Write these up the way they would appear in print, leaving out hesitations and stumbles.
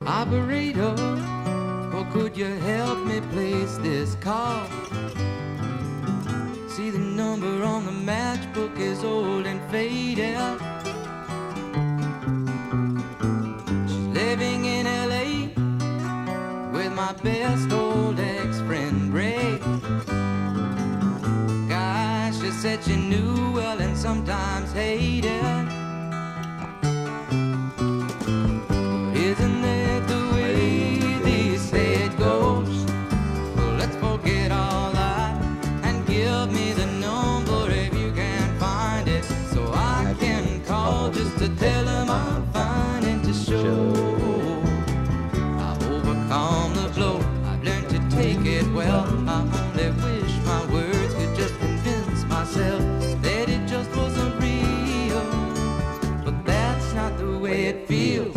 Operator, or could you help me place this call? See, the number on the matchbook is old and faded. She's living in L.A. with my best old ex-friend Ray. Gosh, she said she knew well and sometimes hated. Isn't that the way they say it goes? Well, let's forget all that and give me the number if you can find it, so I can call just to tell them I'm fine and to show I've overcome the blow. I've learned to take it well. I only wish my words could just convince myself that it just wasn't real, but that's not the way it feels.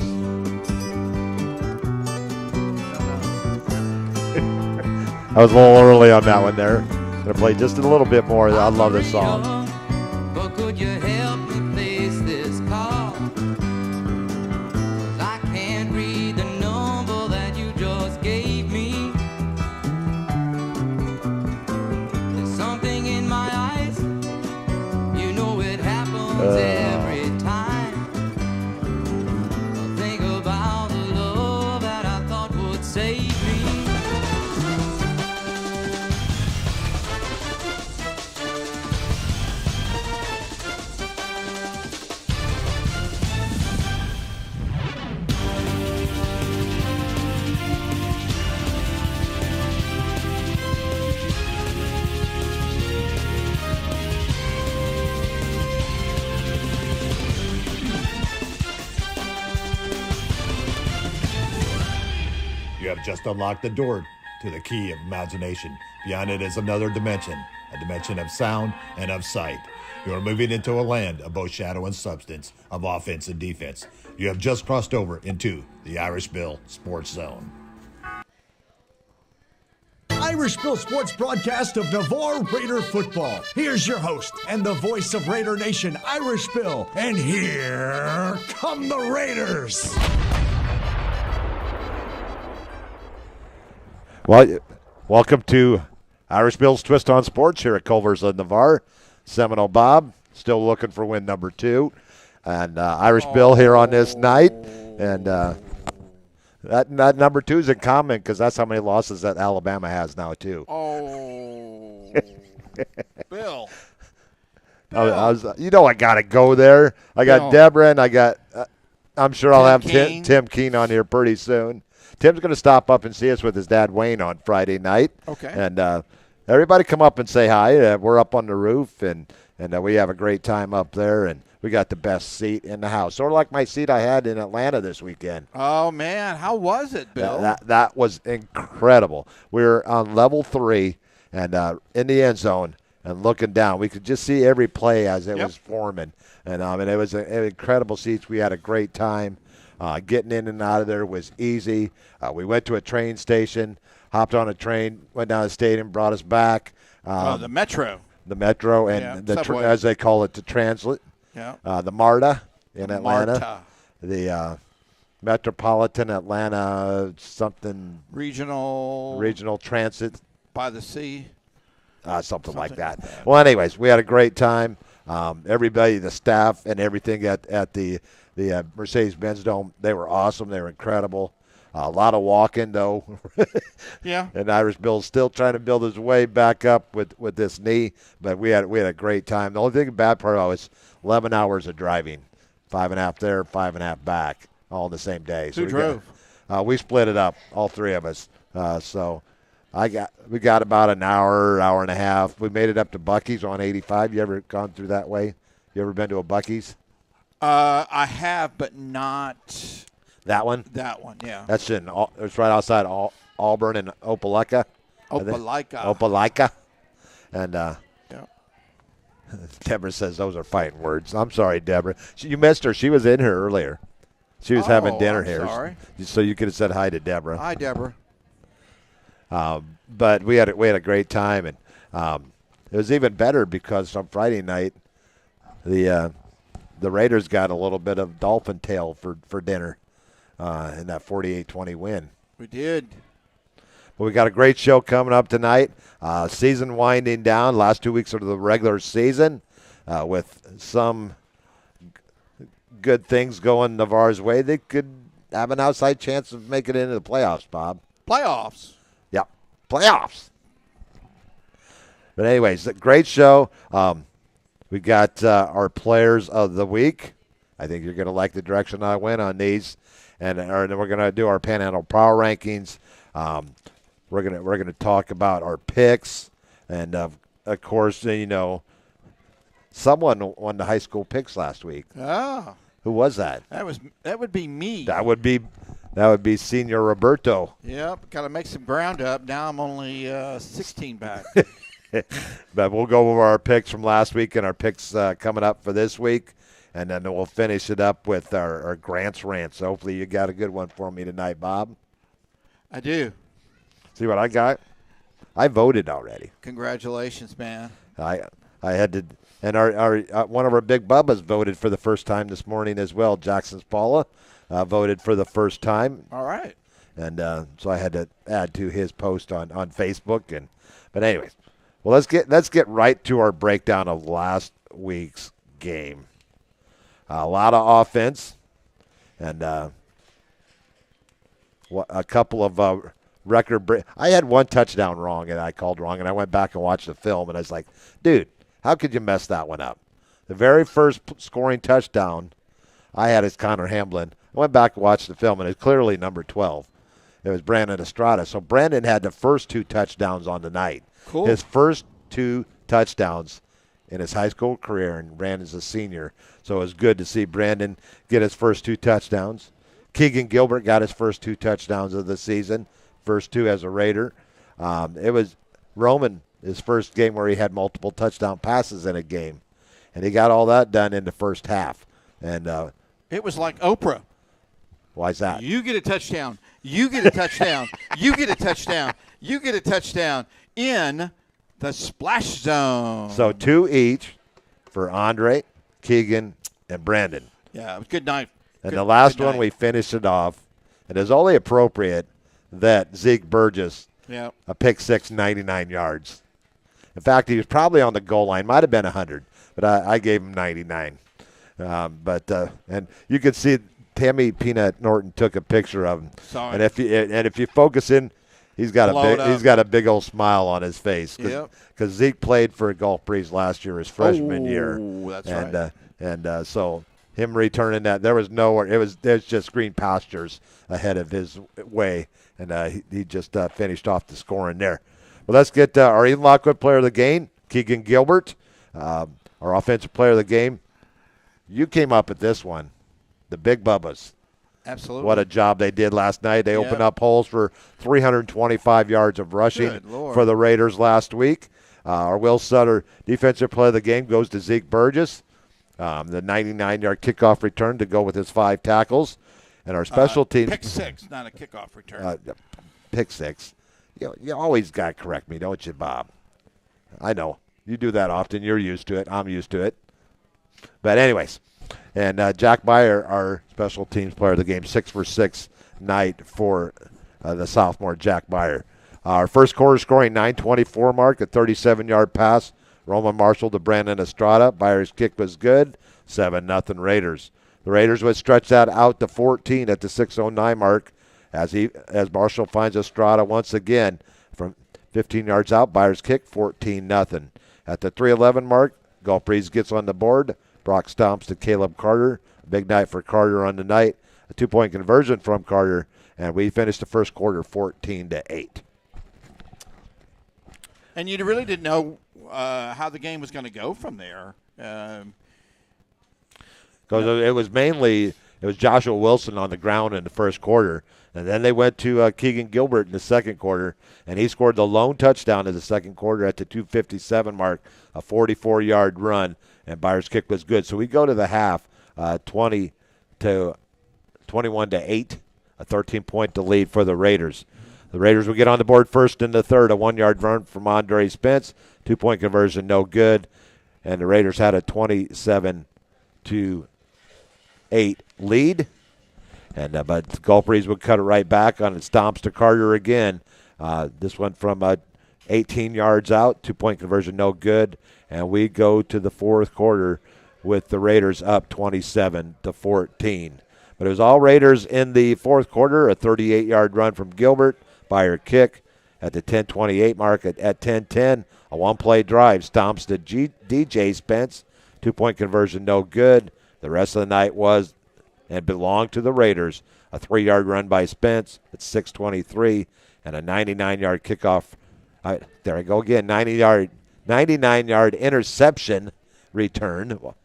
I was a little early on that one there. Gonna play just a little bit more. I love this song. But could you help me place this call? 'Cause I can't read the number that you just gave me. There's something in my eyes. You know it happens every time. I think about the love that I thought would save me. You have just unlocked the door to the key of imagination. Beyond it is another dimension, a dimension of sound and of sight. You are moving into a land of both shadow and substance, of offense and defense. You have just crossed over into the Irish Bill Sports Zone. Irish Bill Sports broadcast of Navarre Raider football. Here's your host and the voice of Raider Nation, Irish Bill. And here come the Raiders. Well, welcome to Irish Bill's Twist on Sports here at Culver's in Navarre. Seminole Bob, still looking for win number 2. And Irish Bill here on this night. And that number 2 is in common because that's how many losses that Alabama has now, too. Oh, Bill. You know I got to go there. I got Bill. Deborah and I got I'm sure I'll have Keene. Tim Keene on here pretty soon. Tim's going to stop up and see us with his dad, Wayne, on Friday night. Okay. And everybody come up and say hi. We're up on the roof, and we have a great time up there, and we got the best seat in the house. Sort of like my seat I had in Atlanta this weekend. Oh, man. How was it, Bill? That was incredible. We were on level 3 and in the end zone and looking down. We could just see every play as it was forming. And it was an incredible seats. We had a great time. Getting in and out of there was easy. We went to a train station, hopped on a train, went down to the stadium, brought us back. The Metro. The Metro and as they call it, the Transit. Yeah. The MARTA in Atlanta. Marta. The Metropolitan Atlanta something. Regional Transit. by the sea. Something like that. Well, anyways, we had a great time. Everybody, the staff and everything at the Mercedes-Benz Dome, they were awesome. They were incredible. A lot of walking, though. Yeah. And Irish Bill's still trying to build his way back up with this knee, but we had a great time. The only thing bad part of it was 11 hours of driving, 5.5 there, 5.5 back, all in the same day. Who drove? We split it up, all three of us. So we got about an hour and a half. We made it up to Buc-ee's on 85. You ever gone through that way? You ever been to a Buc-ee's? I have, but not that one. That one, yeah. That's it's right outside Auburn and Opelika. Opelika. And Deborah says those are fighting words. I'm sorry, Deborah. You missed her. She was in here earlier. She was having dinner here. Sorry. So you could have said hi to Deborah. Hi, Deborah. But we had a great time, and it was even better because on Friday night, the Raiders got a little bit of dolphin tail for dinner. in that 48-20 win. We did. But we got a great show coming up tonight. Season winding down. Last 2 weeks of the regular season with some good things going Navarre's way. They could have an outside chance of making it into the playoffs, Bob. Playoffs. Yep, playoffs. But anyways, a great show. We got our players of the week. I think you're going to like the direction I went on these. And then we're going to do our Panhandle Power Rankings. We're gonna talk about our picks, and of course, someone won the high school picks last week. Oh, Who was that? that would be me. That would be Senior Roberto. Yep, got to make some ground up. Now I'm only 16 back. But we'll go over our picks from last week and our picks coming up for this week, and then we'll finish it up with our Grant's rant. So hopefully you got a good one for me tonight, Bob. I do. See what I got? I voted already. Congratulations, man. I had to, and our one of our big Bubbas voted for the first time this morning as well. Jackson's Paula voted for the first time. All right. And so I had to add to his post on Facebook. But anyways, well, let's get right to our breakdown of last week's game. A lot of offense, and a couple of record break. I had one touchdown wrong, and I called wrong, and I went back and watched the film, and I was like, dude, how could you mess that one up? The very first scoring touchdown I had is Connor Hamlin. I went back and watched the film, and it's clearly number 12. It was Brandon Estrada. So Brandon had the first 2 touchdowns on the night. Cool. His first 2 touchdowns in his high school career, and Brandon's a senior. So it was good to see Brandon get his first 2 touchdowns. Keegan Gilbert got his first 2 touchdowns of the season. First 2 as a Raider. It was Roman, his first game where he had multiple touchdown passes in a game. And he got all that done in the first half. And It was like Oprah. why's that? You get a touchdown. You get a touchdown. You get a touchdown. You get a touchdown in the splash zone. So 2 each for Andre, Keegan, and Brandon. Yeah, it was a good night. And Good- the last good one night. we finished it off. It is only appropriate that Zeke Burgess, Yeah. a pick six, 99 yards. In fact, he was probably on the goal line. Might have been 100, but I gave him 99. And you could see Tammy Peanut Norton took a picture of him. Saw And it. if you focus in, he's got Blow it up. he's got a big old smile on his face. Yep. Because Zeke played for Gulf Breeze last year, his freshman year. That's and right. So him returning that, there was nowhere. There's just green pastures ahead of his way, and he just finished off the scoring there. Well, let's get our Eden Lockwood player of the game, Keegan Gilbert, our offensive player of the game. You came up with this one, the Big Bubbas. Absolutely. What a job they did last night. They Yeah. opened up holes for 325 yards of rushing Good Lord. for the Raiders last week. Our Will Sutter defensive player of the game goes to Zeke Burgess. The 99-yard kickoff return to go with his 5 tackles. And our special teams. Pick 6, not a kickoff return. Pick 6. You always got to correct me, don't you, Bob? I know. You do that often. You're used to it. I'm used to it. But anyways, and Jack Byer, our special teams player of the game, 6 for 6 night for the sophomore Jack Byer. Our first quarter scoring 9:24 mark, a 37-yard pass. Roman Marshall to Brandon Estrada. Byer's kick was good. 7-0 Raiders. The Raiders would stretch that out to 14 at the 6:09 mark as Marshall finds Estrada once again from 15 yards out. Byer's kick 14-0. At the 3:11 mark, Gulf Breeze gets on the board. Brock stomps to Caleb Carter. A big night for Carter on the night. A 2-point conversion from Carter, and we finished the first quarter 14-8. And you really didn't know how the game was going to go from there. Because it was Joshua Wilson on the ground in the first quarter, and then they went to Keegan Gilbert in the second quarter, and he scored the lone touchdown in the second quarter at the 2:57 mark, a 44-yard run, and Byer's kick was good. So we go to the half, 21-8, a 13-point lead for the Raiders. The Raiders will get on the board first in the third, a 1-yard run from Andre Spence, 2-point conversion, no good, and the Raiders had a 27-8 lead. And but the Gulf Breeze would cut it right back on. It stomps to Carter again. This one from 18 yards out, 2-point conversion, no good. And we go to the fourth quarter with the Raiders up 27-14. But it was all Raiders in the fourth quarter. A 38-yard run from Gilbert by her kick at the 10:28 mark. At 10:10, a one-play drive stomps to DJ Spence. 2-point conversion, no good. The rest of the night was and belonged to the Raiders. A 3-yard run by Spence at 6:23 and a 99-yard kickoff. There I go again, 99-yard interception return. Well,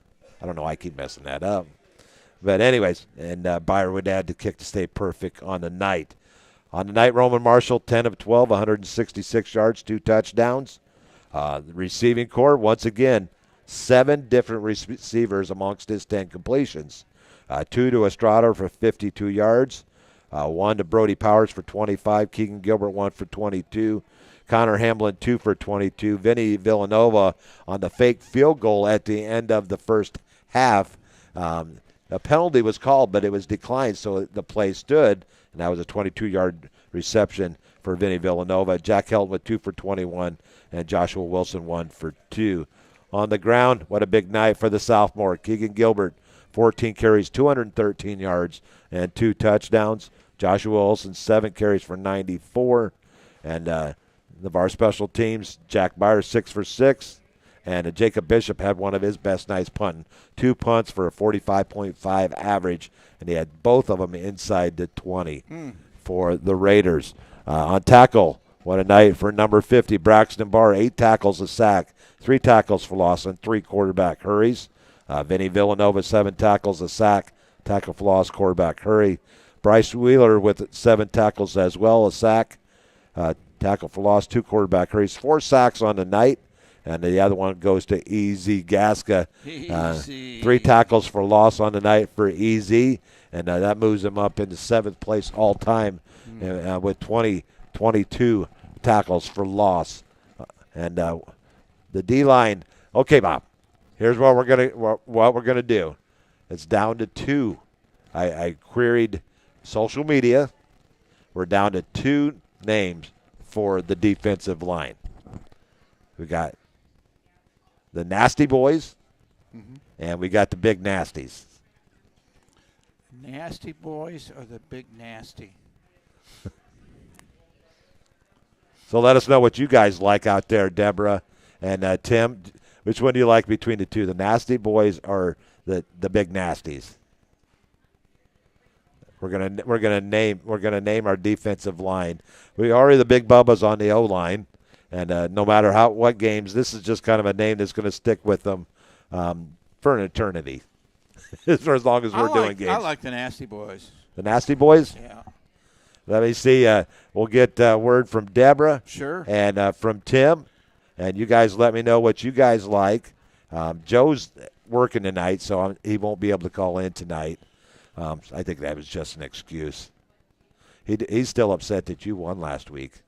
I don't know why I keep messing that up. But anyways, and Byer would add the kick to stay perfect on the night. On the night, Roman Marshall, 10 of 12, 166 yards, 2 touchdowns. The receiving corps, once again, 7 different receivers amongst his 10 completions. 2 to Estrada for 52 yards. 1 to Brody Powers for 25. Keegan Gilbert, 1 for 22. Connor Hamlin, 2 for 22. Vinny Villanova on the fake field goal at the end of the first half. A penalty was called, but it was declined, so the play stood, and that was a 22-yard reception for Vinny Villanova. Jack Helton with 2 for 21, and Joshua Wilson 1 for 2. On the ground, what a big night for the sophomore. Keegan Gilbert, 14 carries, 213 yards, and 2 touchdowns. Joshua Wilson, 7 carries for 94. And Navarre special teams, Jack Byer, 6 for 6. And Jacob Bishop had one of his best nights punting. 2 punts for a 45.5 average, and he had both of them inside the 20 for the Raiders. On tackle, what a night for number 50, Braxton Barr. 8 tackles, a sack, 3 tackles for loss, and 3 quarterback hurries. Vinny Villanova, 7 tackles, a sack, tackle for loss, quarterback hurry. Bryce Wheeler with 7 tackles as well, a sack, tackle for loss, 2 quarterback hurries, 4 sacks on the night. And the other one goes to EZ Gasca. 3 tackles for loss on the night for EZ. And that moves him up into 7th place all time with 22 tackles for loss. And the D-line, okay, Bob, here's what we're gonna do. It's down to 2. I queried social media. We're down to 2 names for the defensive line. We got the Nasty Boys, and we got the Big Nasties. Nasty Boys or the Big Nasty? So let us know what you guys like out there, Deborah and Tim. Which one do you like between the 2, the Nasty Boys or the Big Nasties? We're gonna name our defensive line. We already the Big Bubbas on the O line. And no matter what games, this is just kind of a name that's going to stick with them for an eternity, for as long as we're doing games. I like the Nasty Boys. The Nasty Boys? Yeah. Let me see. We'll get word from Deborah. Sure. And from Tim. And you guys let me know what you guys like. Joe's working tonight, so he won't be able to call in tonight. I think that was just an excuse. He's still upset that you won last week.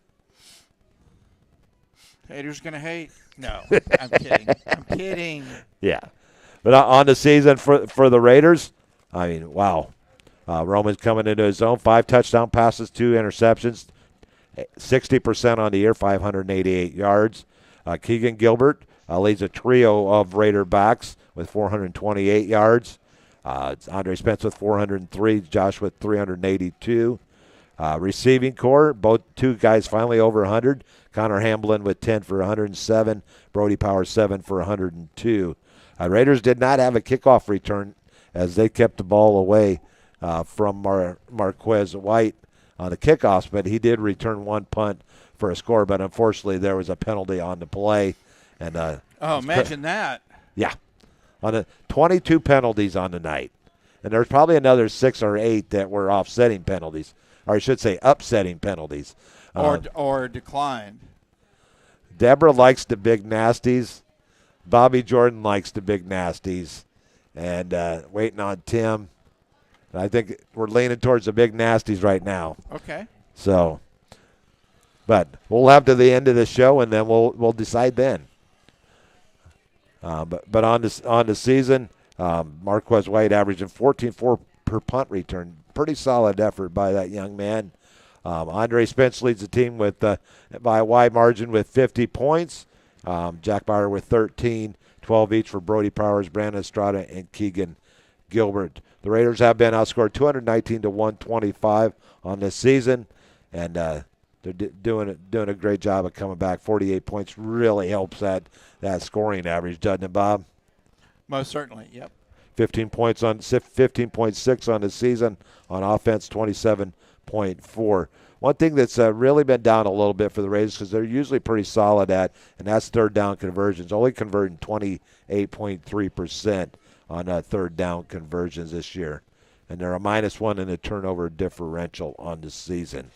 Haters gonna hate? No, I'm kidding. I'm kidding. Yeah, but on the season for the Raiders, I mean, wow. Roman's coming into his own. 5 touchdown passes, 2 interceptions, 60% on the year, 588 yards. Keegan Gilbert leads a trio of Raider backs with 428 yards. Andre Spence with 403, Josh with 382. Receiving core, both 2 guys finally over 100. Connor Hamlin with 10 for 107. Brody Powers 7 for 102. Raiders did not have a kickoff return as they kept the ball away from Marquez White on the kickoffs, but he did return 1 punt for a score. But unfortunately, there was a penalty on the play. And imagine that. Yeah, on the 22 penalties on the night, and there's probably another 6 or 8 that were offsetting penalties. Or I should say upsetting penalties. Or declined. Deborah likes the Big Nasties. Bobby Jordan likes the Big Nasties. And waiting on Tim. I think we're leaning towards the Big Nasties right now. Okay. So, but we'll have to the end of the show, and then we'll decide then. But on the season, Marquez White averaging 14.4 per punt return pretty solid effort by that young man. Andre Spence leads the team with by a wide margin with 50 points. Jack Bauer with 13, 12 each for Brody Powers, Brandon Estrada, and Keegan Gilbert. The Raiders have been outscored 219 to 125 on this season, and they're doing a great job of coming back. 48 points really helps that scoring average, doesn't it, Bob? Most certainly, yep. 15.6 on the season. On offense, 27.4. One thing that's really been down a little bit for the Raiders, because they're usually pretty solid at, and that's third down conversions, only converting 28.3% on third down conversions this year. And they're a -1 in the turnover differential on the season.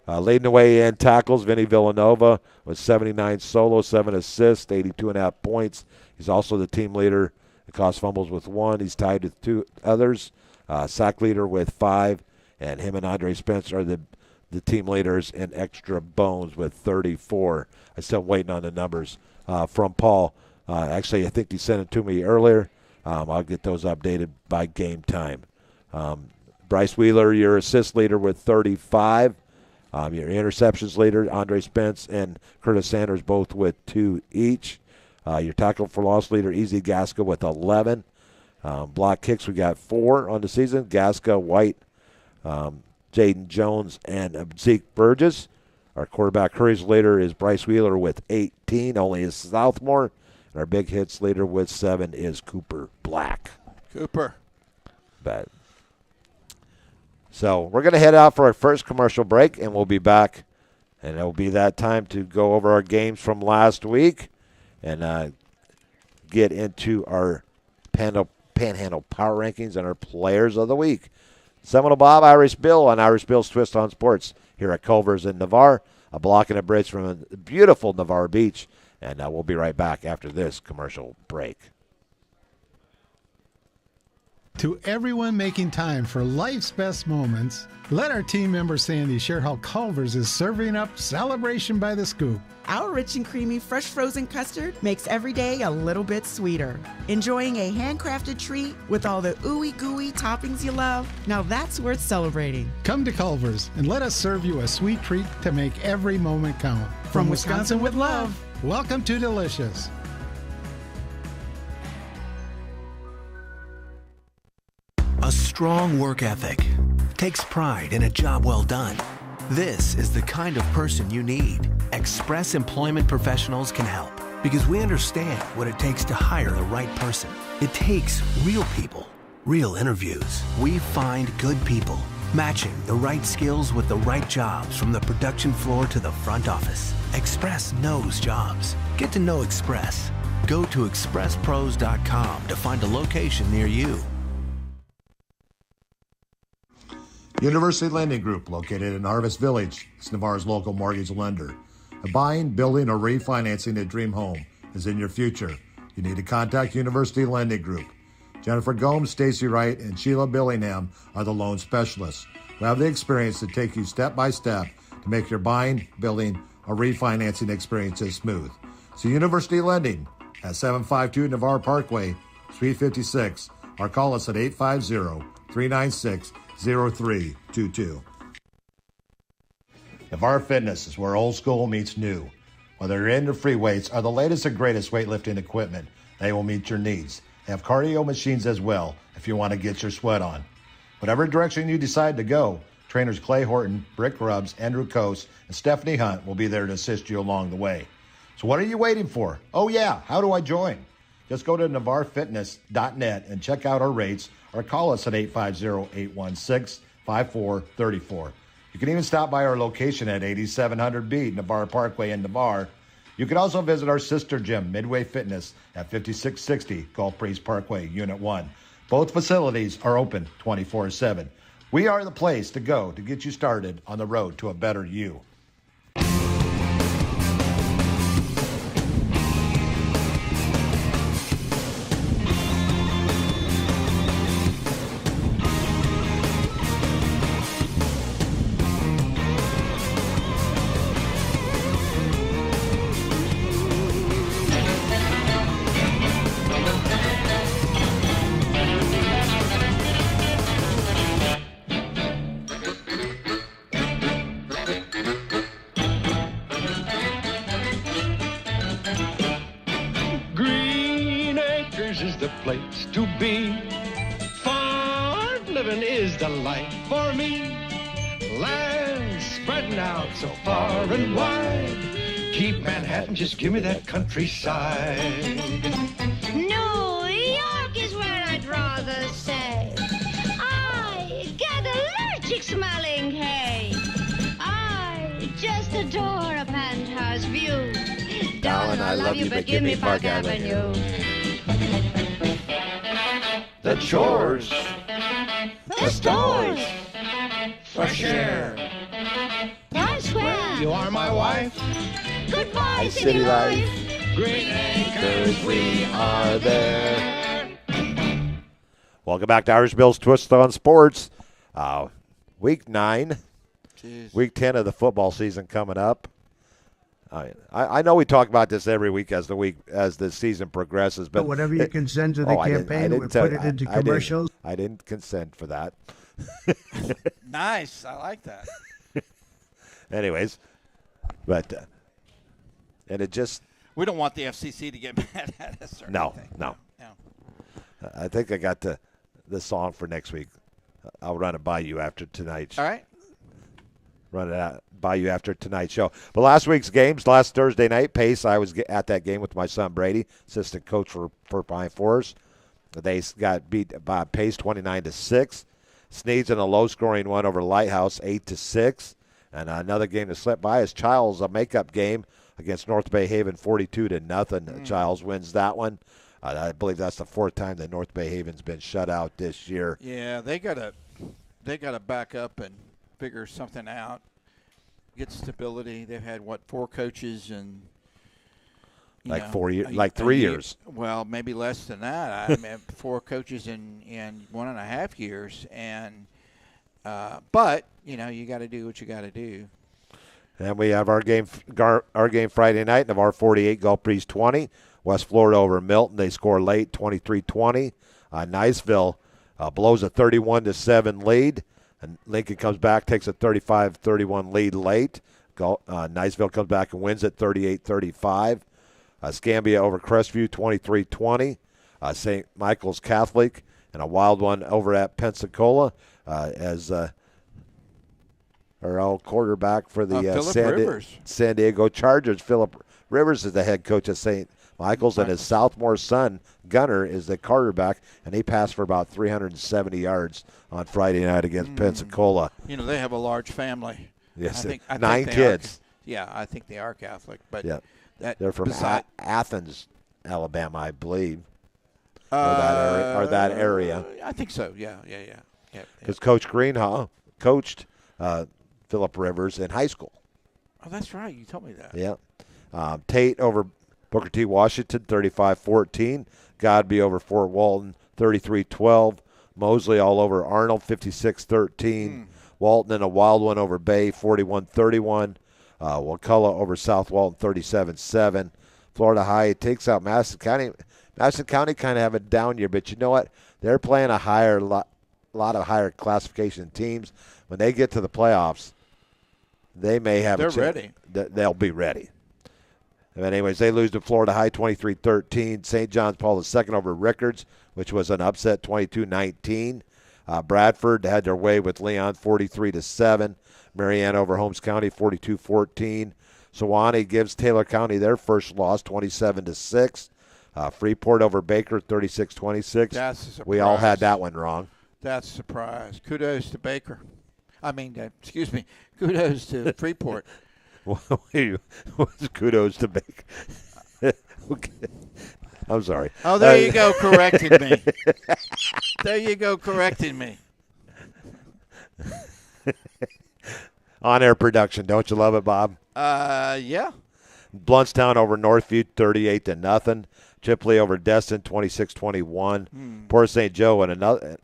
Leading the way in tackles, Vinny Villanova with 79 solo, 7 assists, 82.5 points. He's also the team leader in caused fumbles with 1. He's tied with 2 others. Sack leader with 5, and him and Andre Spence are the team leaders in extra bones with 34. I'm still waiting on the numbers from Paul. Actually, I think he sent it to me earlier. I'll get those updated by game time. Bryce Wheeler, your assist leader with 35. Your interceptions leader, Andre Spence and Curtis Sanders, both with 2 each. Your tackle for loss leader, Easy Gasca, with 11. Block kicks, we got 4 on the season. Gasca, White, Jaden Jones, and Zeke Burgess. Our quarterback hurries leader is Bryce Wheeler with 18, only a sophomore. And our big hits leader with 7 is Cooper Black. Cooper. But so we're going to head out for our first commercial break, and we'll be back. And it'll be that time to go over our games from last week and get into our Panhandle Power Rankings and our Players of the Week. Seminole Bob, Irish Bill on Irish Bill's Twist on Sports here at Culver's in Navarre, a block and a bridge from a beautiful Navarre Beach. And we'll be right back after this commercial break. To everyone making time for life's best moments, let our team member Sandy share how Culver's is serving up Celebration by the Scoop. Our rich and creamy fresh frozen custard makes every day a little bit sweeter. Enjoying a handcrafted treat with all the ooey gooey toppings you love? Now that's worth celebrating. Come to Culver's and let us serve you a sweet treat to make every moment count. From Wisconsin with love, welcome to Delicious. A strong work ethic takes pride in a job well done. This is the kind of person you need. Express Employment Professionals can help because we understand what it takes to hire the right person. It takes real people, real interviews. We find good people, matching the right skills with the right jobs from the production floor to the front office. Express knows jobs. Get to know Express. Go to expresspros.com to find a location near you. University Lending Group, located in Harvest Village, is Navarre's local mortgage lender. A buying, building, or refinancing a dream home is in your future. You need to contact University Lending Group. Jennifer Gomes, Stacy Wright, and Sheila Billingham are the loan specialists who have the experience to take you step by step to make your buying, building, or refinancing experiences smooth. So University Lending at 752 Navarre Parkway, Suite 56, or call us at 850-396-0322. Navarre Fitness is where old school meets new. Whether you're into free weights or the latest and greatest weightlifting equipment, they will meet your needs. They have cardio machines as well if you want to get your sweat on. Whatever direction you decide to go, trainers Clay Horton, Brick Grubbs, Andrew Coase, and Stephanie Hunt will be there to assist you along the way. So what are you waiting for? Oh yeah, how do I join? Just go to navarrefitness.net and check out our rates or call us at 850-816-5434. You can even stop by our location at 8700B Navarre Parkway in Navarre. You can also visit our sister gym, Midway Fitness, at 5660 Gulf Breeze Parkway, Unit 1. Both facilities are open 24/7. We are the place to go to get you started on the road to a better you. to be. Farm living is the life for me. Land spreading out so far and wide. Keep Manhattan, just give me that countryside. New York is where I'd rather stay. I get allergic smelling hay. I just adore a penthouse view. Darling, I love you, but give me Park Avenue. The chores. The stores. Fresh air. Times Square. You are my wife. Goodbye, City city life. life. Green acres, We are there. Welcome back to Irish Bill's Twist on Sports. Week 9, Jeez. week 10 of the football season coming up. I know we talk about this every week as the season progresses, but whatever you can send to the campaign, we put it into commercials. I didn't consent for that. Nice. I like that. Anyways, but and it just We don't want the FCC to get mad at us or no. anything. No. I think I got the song for next week. I'll run it by you after tonight's. All right. Run it out by you after tonight's show. But last week's games, last Thursday night, Pace, I was at that game with my son Brady, assistant coach for Pine Forest. They got beat by Pace 29-6. Sneeds in a low-scoring one over Lighthouse 8-6. And another game that slipped by is Childs, a makeup game against North Bay Haven 42-0. Childs wins that one. I believe that's the fourth time that North Bay Haven's been shut out this year. Yeah, they gotta back up and figure something out. Get stability. They've had 4 coaches and Like 4 years, like 3 years. Well, maybe less than that. I mean, 4 coaches in 1.5 years, and but you got to do what you got to do. And we have our game Friday night. Navarre 48, Gulf Breeze 20. West Florida over Milton. They score late, 23-20. Niceville blows a 31-7 lead. And Lincoln comes back, takes a 35-31 lead late. Niceville comes back and wins it 38-35. Scambia over Crestview 23-20. St. Michael's Catholic and a wild one over at Pensacola as our old quarterback for the San Diego Chargers, Philip Rivers, is the head coach of St. Michael's, and his sophomore son, Gunner, is the quarterback, and he passed for about 370 yards on Friday night against Pensacola. They have a large family. Yes, I think 9 kids. I think they are Catholic, but yeah, they're from Athens, Alabama, I believe, or that area. I think so. Yeah. Because Coach Greenhaw coached Philip Rivers in high school. Oh, that's right. You told me that. Yeah. Tate over Booker T. Washington, 35-14. Godby over Fort Walton, 33-12. Mosley all over Arnold, 56-13. Walton in a wild one over Bay, 41-31. Wakulla over South Walton, 37-7. Florida High takes out Madison County. Madison County kind of have a down year, but you know what? They're playing a lot of higher classification teams. When they get to the playoffs, they may have They're ready. They'll be ready. But anyways, they lose to Florida High 23-13. St. John's Paul II over Rickards, which was an upset 22-19. Bradford had their way with Leon 43-7. Marianne over Holmes County 42-14. Sewanee gives Taylor County their first loss 27-6. Freeport over Baker 36-26. That's a surprise. We all had that one wrong. That's a surprise. Kudos to Baker. Kudos to Freeport. Kudos to Baker. Okay. I'm sorry. Oh, there you go, correcting me. There you go, correcting me. On-air production. Don't you love it, Bob? Yeah. Bluntstown over Northview, 38-0. Chipley over Destin, 26-21. Port St. Joe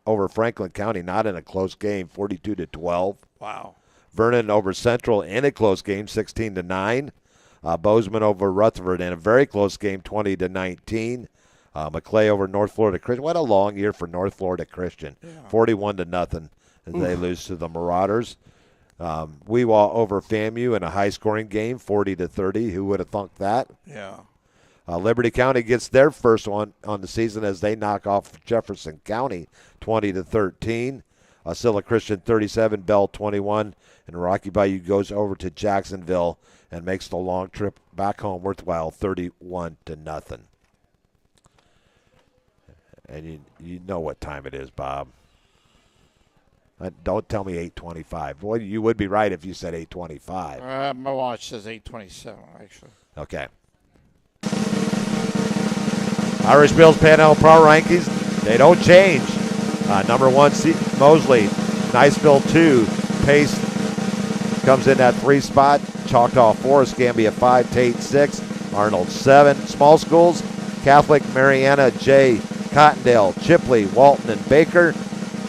over Franklin County, not in a close game, 42-12. Wow. Vernon over Central in a close game, 16-9. Bozeman over Rutherford in a very close game, 20-19. McClay over North Florida Christian. What a long year for North Florida Christian, 41-0 as they lose to the Marauders. Weewaw over FAMU in a high-scoring game, 40-30. Who would have thunk that? Yeah. Liberty County gets their first one on the season as they knock off Jefferson County 20-13. Scylla Christian 37, Bell 21, and Rocky Bayou goes over to Jacksonville and makes the long trip back home worthwhile 31-0. And you know what time it is, Bob. Don't tell me 8:25. Boy, you would be right if you said 8:25. My watch says 8:27, actually. Okay. Irish Bills Panhandle Power Rankings, they don't change. Number 1, Mosley. Niceville 2. Pace comes in at 3 spot. Choctaw 4. Escambia 5. Tate 6. Arnold 7. Small schools, Catholic, Mariana, Jay, Cottondale, Chipley, Walton, and Baker.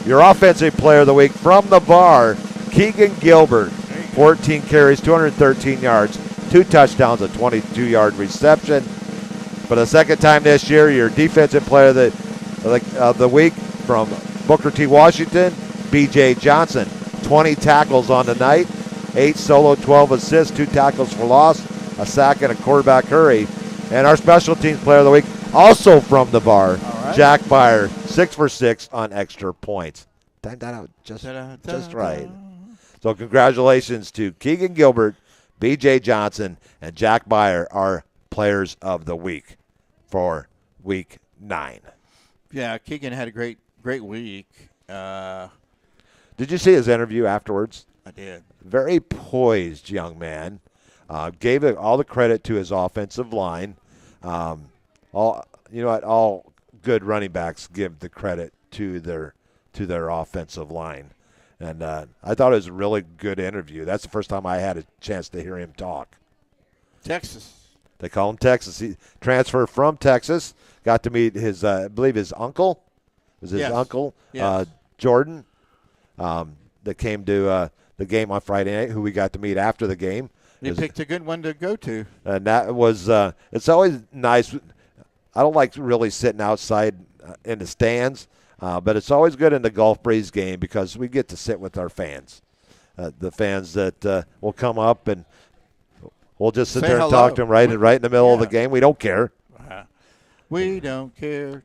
Your offensive player of the week from Navarre, Keegan Gilbert. 14 carries, 213 yards, 2 touchdowns, a 22-yard reception. For the second time this year, your defensive player of the week from Booker T. Washington, B.J. Johnson. 20 tackles on the night, 8 solo, 12 assists, 2 tackles for loss, a sack, and a quarterback hurry. And our special teams player of the week, also from Navarre, Jack Byer, 6 for 6 on extra points. Timed that out just right. So congratulations to Keegan Gilbert, B.J. Johnson, and Jack Byer, our players of the week for week 9. Yeah, Keegan had a great week. Did you see his interview afterwards? I did. Very poised young man. Gave all the credit to his offensive line. All good running backs give the credit to their offensive line. And I thought it was a really good interview. That's the first time I had a chance to hear him talk. Texas. They call him Texas. He transferred from Texas. Got to meet his, I believe his uncle. Was his uncle, yes. Jordan, that came to the game on Friday night, who we got to meet after the game. You picked a good one to go to. And that was, it's always nice. I don't like really sitting outside in the stands, but it's always good in the Gulf Breeze game because we get to sit with our fans. The fans that will come up and we'll just sit there and talk to them right in the middle of the game. We don't care. We don't care.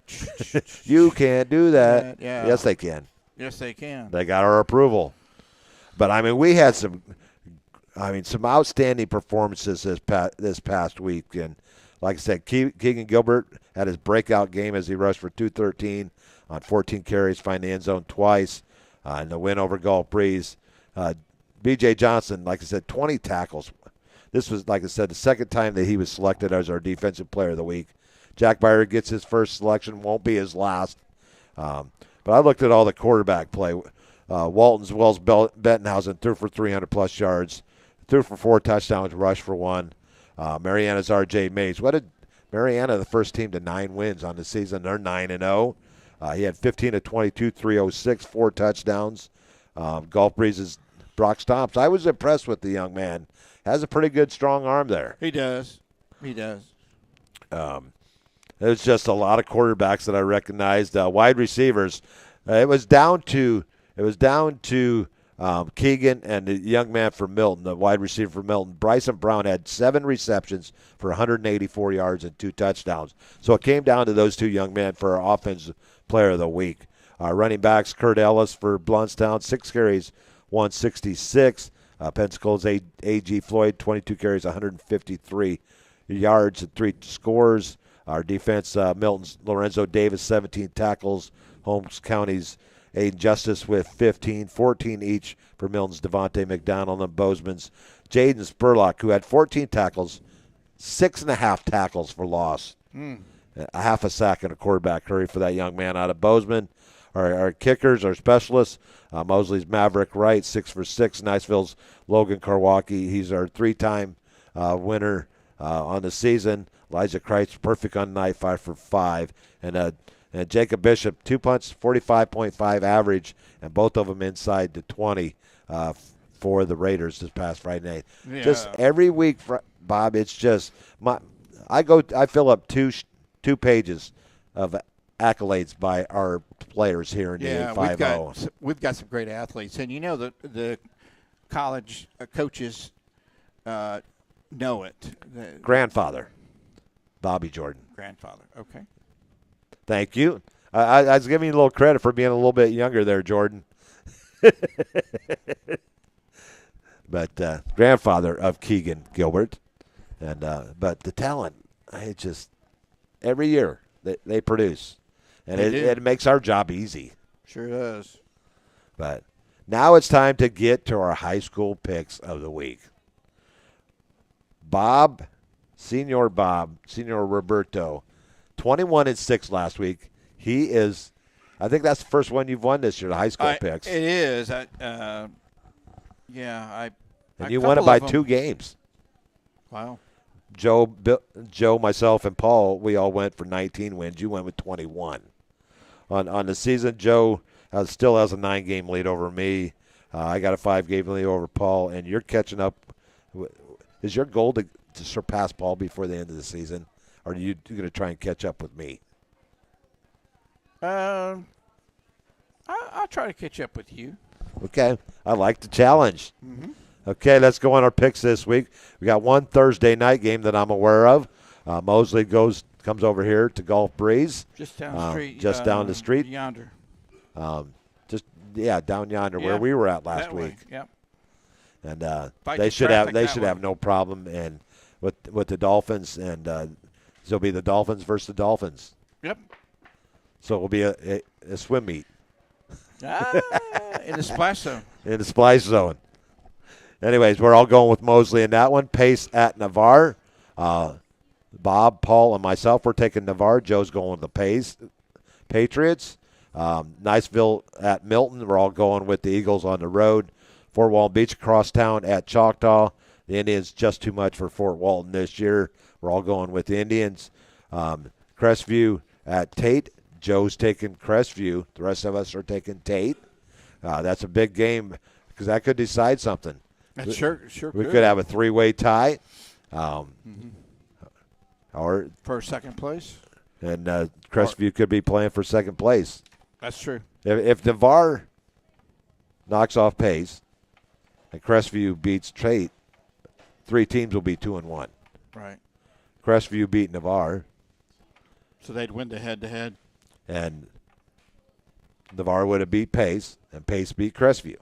You can't do that. Yeah. Yes, they can. Yes, they can. They got our approval. But, I mean, we had some outstanding performances this past week. And, like I said, Keegan Gilbert had his breakout game as he rushed for 213 on 14 carries, find the end zone twice, in the win over Gulf Breeze. B.J. Johnson, like I said, 20 tackles. This was, like I said, the second time that he was selected as our defensive player of the week. Jack Byer gets his first selection, won't be his last. But I looked at all the quarterback play. Walton's Wells Bettenhausen threw for 300-plus yards, threw for 4 touchdowns, rushed for 1. Mariana's R.J. Mays. What did Mariana, the first team to 9 wins on the season? They're 9-0. He had 15 of 22, 306, 4 touchdowns. Gulf Breeze's Brock Stomps. I was impressed with the young man. Has a pretty good, strong arm there. He does. There's just a lot of quarterbacks that I recognized. Wide receivers. It was down to Keegan and the young man from Milton, the wide receiver from Milton. Bryson Brown had 7 receptions for 184 yards and 2 touchdowns. So it came down to those 2 young men for our offensive player of the week. Running backs, Kurt Ellis for Blountstown, 6 carries, 166. Pensacola's A.G. Floyd, 22 carries, 153 yards and 3 scores. Our defense, Milton's Lorenzo Davis, 17 tackles. Holmes County's Aiden Justice with 15, 14 each for Milton's Devontae McDonald and Bozeman's Jaden Spurlock, who had 14 tackles, 6.5 tackles for loss. A half a sack and a quarterback hurry for that young man out of Bozeman. Our kickers, our specialists, Mosley's Maverick Wright, 6 for 6. Niceville's Logan Karwacki, he's our 3-time winner on the season. Elijah Kreitz, perfect on the night, 5 for 5. And Jacob Bishop, 2 punts, 45.5 average, and both of them inside the 20 for the Raiders this past Friday night. Yeah. Just every week, Bob, it's just I fill up two pages of accolades by our players here in the 850. We've got some great athletes, and you know the college coaches know it. Grandfather. Bobby Jordan. Grandfather. Okay. Thank you. I was giving you a little credit for being a little bit younger there, Jordan. But grandfather of Keegan Gilbert. And but the talent, every year they produce. And it makes our job easy. Sure does. But now it's time to get to our high school picks of the week. Senior Roberto, 21-6 last week. He is, I think that's the first one you've won this year, the high school picks. It is. And you won it by 2 games. Wow. Joe, myself, and Paul, we all went for 19 wins. You went with 21. On the season, Joe still has a 9-game lead over me. I got a 5-game lead over Paul, and you're catching up. Is your goal to surpass Paul before the end of the season, or are you going to try and catch up with me? I'll try to catch up with you. Okay. I like the challenge. Mm-hmm. Okay, let's go on our picks this week. We got one Thursday night game that I'm aware of. Mosley comes over here to Gulf Breeze. Just down the street. Just down the street. Yonder. Down yonder where we were at last week. Yep. And they should have no problem and with the Dolphins, and it'll be the Dolphins versus the Dolphins. Yep. So it will be a swim meet. In the splash zone. In the splash zone. Anyways, we're all going with Mosley in that one. Pace at Navarre. Bob, Paul, and myself, we're taking Navarre. Joe's going with the Patriots. Niceville at Milton. We're all going with the Eagles on the road. Fort Walton Beach across town at Choctaw. The Indians just too much for Fort Walton this year. We're all going with the Indians. Crestview at Tate. Joe's taking Crestview. The rest of us are taking Tate. That's a big game because that could decide something. That sure we could have a 3-way tie. Or for second place. And Crestview could be playing for second place. That's true. If Navarre knocks off Pace and Crestview beats Tate, 3 teams will be 2-1. Right. Crestview beat Navarre. So they'd win the head-to-head. And Navarre would have beat Pace, and Pace beat Crestview.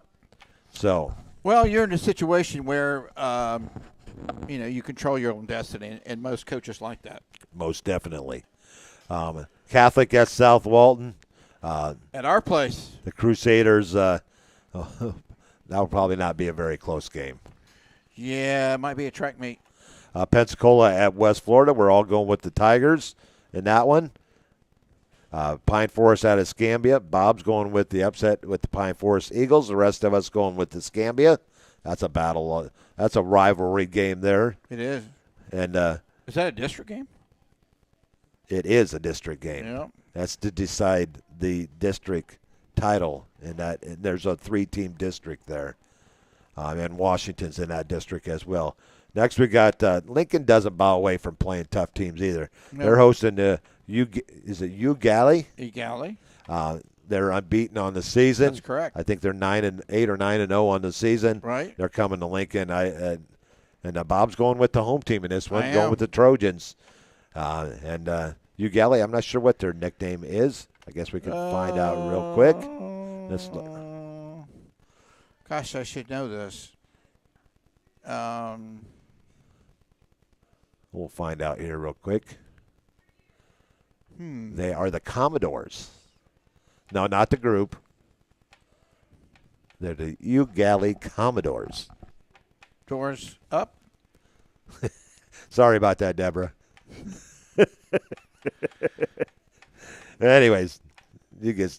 So. Well, you're in a situation where, you control your own destiny, and most coaches like that. Most definitely. Catholic at South Walton. At our place. The Crusaders, that will probably not be a very close game. Yeah, it might be a track meet. Pensacola at West Florida. We're all going with the Tigers in that one. Pine Forest at Escambia. Bob's going with the upset with the Pine Forest Eagles. The rest of us going with the Escambia. That's a battle. That's a rivalry game there. It is. And is that a district game? It is a district game. Yep. That's to decide the district title. And there's a 3-team district there. And Washington's in that district as well. Next we got Lincoln doesn't bow away from playing tough teams either. No. They're hosting Ugali? Ugali. They're unbeaten on the season. That's correct. I think they're 9-8 or 9-0 on the season. Right. They're coming to Lincoln. And Bob's going with the home team in this one, going with the Trojans. Ugali, I'm not sure what their nickname is. I guess we can find out real quick. Gosh, I should know this. We'll find out here real quick. They are the Commodores. No, not the group. They're the Ugali Commodores. Doors up. Sorry about that, Deborah. Anyways, she gets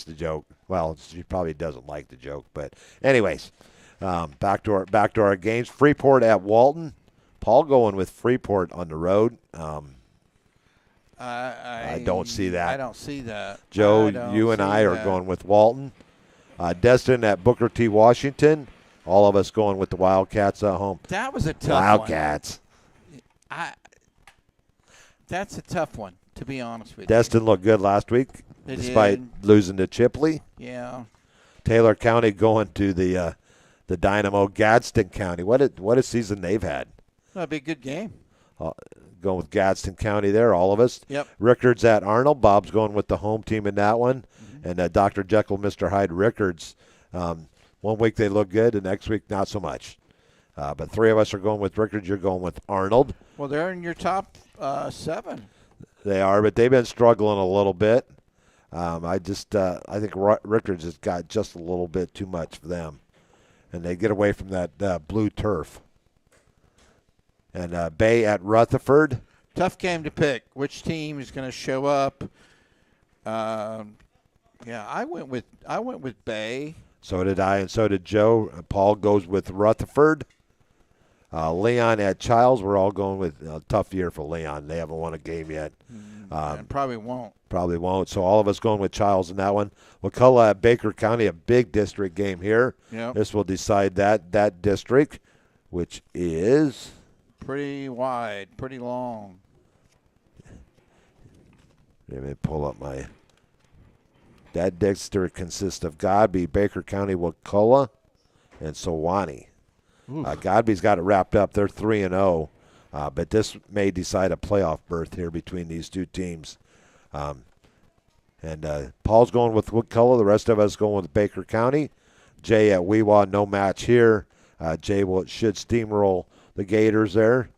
the joke. Well, she probably doesn't like the joke, but anyways, back to our games. Freeport at Walton. Paul going with Freeport on the road. I don't see that. I don't see that. Joe, you and I are going with Walton. Destin at Booker T. Washington. All of us going with the Wildcats at home. That was a tough Wildcats. one. That's a tough one, to be honest with you. Destin looked good last week, despite losing to Chipley. Yeah. Taylor County going to the Dynamo Gadsden County. What a season they've had. That'd be a good game. going with Gadsden County there, all of us. Yep. Rickards at Arnold. Bob's going with the home team in that one. And Dr. Jekyll, Mr. Hyde, Rickards. 1 week they look good, and next week not so much. But 3 of us are going with Rickards. You're going with Arnold. Well, they're in your top 7. They are, but they've been struggling a little bit. I think Rickards has got just a little bit too much for them. And they get away from that blue turf. And Bay at Rutherford. Tough game to pick. Which team is going to show up? I went with Bay. So did I, and so did Joe. Paul goes with Rutherford. Leon at Childs. We're all going with a tough year for Leon. They haven't won a game yet. And probably won't. Probably won't. So all of us going with Childs in that one. Wakulla at Baker County, a big district game here. Yep. This will decide that district, which is pretty wide, pretty long. Let me pull up that district consists of Godby, Baker County, Wakulla, and Sewanee. Godby's got it wrapped up. They're 3-0, but this may decide a playoff berth here between these two teams. Paul's going with Wakulla. The rest of us going with Baker County. Jay at Weewa, no match here. Jay should steamroll the Gators there.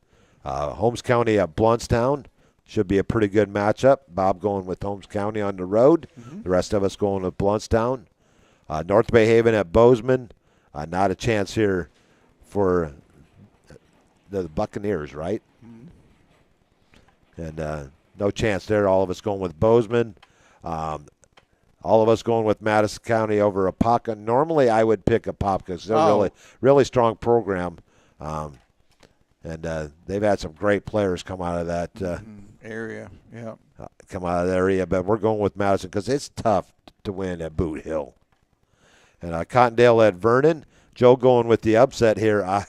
Holmes County at Bluntstown. Should be a pretty good matchup. Bob going with Holmes County on the road. The rest of us going with Bluntstown. North Bay Haven at Bozeman. Not a chance here for the Buccaneers, right? And no chance there. All of us going with Bozeman. All of us going with Madison County over Apopka. Normally I would pick Apopka because they're really strong program. And they've had some great players come out of that area. Yeah, come out of the area. But we're going with Madison because it's tough to win at Boot Hill. And Cottondale at Vernon. Joe going with the upset here.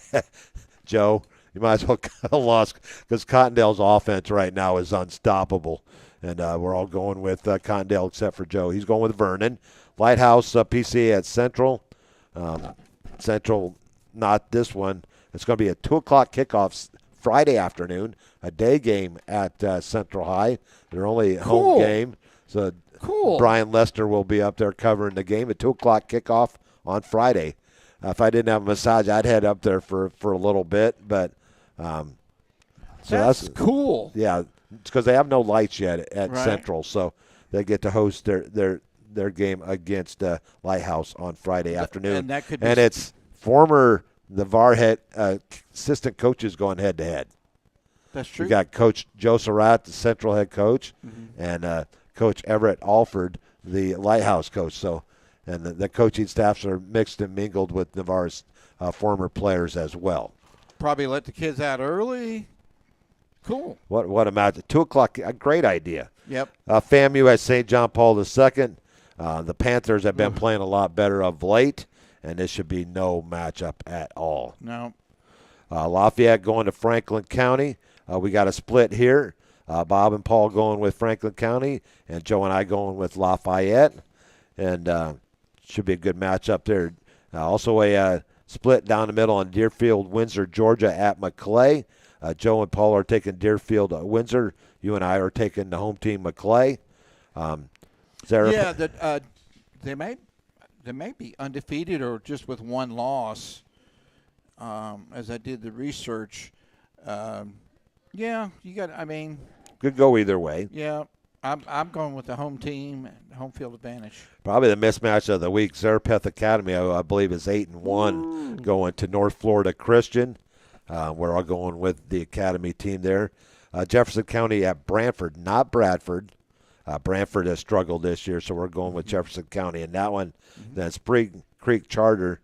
Joe, you might as well have lost because Cottondale's offense right now is unstoppable. And we're all going with Cottondale except for Joe. He's going with Vernon. Lighthouse PCA at Central. Central, not this one. It's going to be a 2 o'clock kickoff Friday afternoon, a day game at Central High. Their only home game. So Brian Lester will be up there covering the game. A 2 o'clock kickoff on Friday. If I didn't have a massage, I'd head up there for a little bit. But so that's cool. Yeah, it's because they have no lights yet at Central, so they get to host their game against Lighthouse on Friday afternoon. And it's former Navarre head assistant coaches going head to head. That's true. We got Coach Joe Surratt, the Central head coach, and Coach Everett Alford, the Lighthouse coach. So, and the coaching staffs are mixed and mingled with Navarre's former players as well. Probably let the kids out early. Cool. What a match! 2 o'clock, a great idea. Yep. FAMU at St. John Paul II. The Panthers have been playing a lot better of late, and this should be no matchup at all. No. Lafayette going to Franklin County. We got a split here. Bob and Paul going with Franklin County, and Joe and I going with Lafayette. And should be a good matchup there. Also a split down the middle on Deerfield, Windsor, Georgia at McClay. Joe and Paul are taking Deerfield, Windsor. You and I are taking the home team, McClay. They may be undefeated or just with one loss. As I did the research, you got. I mean, could go either way. Yeah, I'm going with the home team, home field advantage. Probably the mismatch of the week. Zarephath Academy, I believe, is 8-1, going to North Florida Christian. We're all going with the Academy team there. Jefferson County at Brantford, not Bradford. Brantford has struggled this year, so we're going with Jefferson County in that one. Then Spring Creek Charter,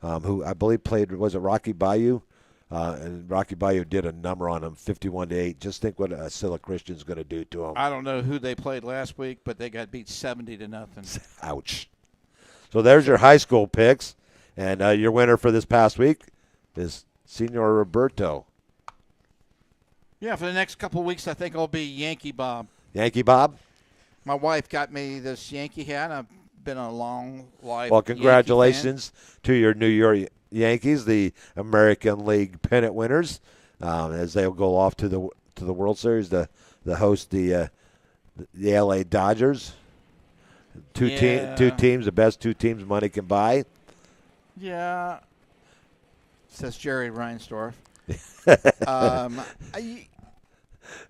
who I believe played, was it Rocky Bayou? And Rocky Bayou did a number on them, 51-8. Just think what Scylla Christian's going to do to them. I don't know who they played last week, but they got beat 70-0. Ouch. So there's your high school picks. And your winner for this past week is Senor Roberto. Yeah, for the next couple of weeks, I think I'll be Yankee Bob. Yankee Bob? My wife got me this Yankee hat. I've been a long life. Well, congratulations to your New York Yankees, the American League pennant winners, as they'll go off to to the World Series to host the LA Dodgers. Two teams, the best two teams money can buy. Yeah, says Jerry Reinsdorf.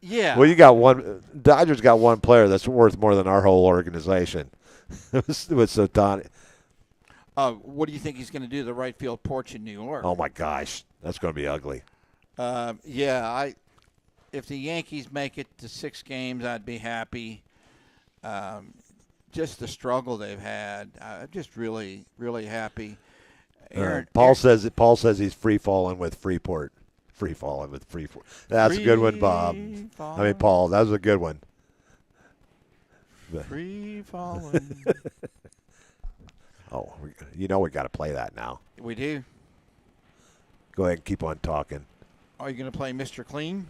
Yeah. Well, you got one. Dodgers got one player that's worth more than our whole organization. It was Ohtani. What do you think he's going to do to the right field porch in New York? Oh my gosh, that's going to be ugly. If the Yankees make it to 6 games, I'd be happy. Just the struggle they've had, I'm just really, really happy. Paul says he's free falling with Freeport. Free falling with Freeport. That's a good one, Bob. I mean, Paul, that was a good one. Free falling. Oh, we got to play that now. We do. Go ahead and keep on talking. Are you going to play Mr. Clean?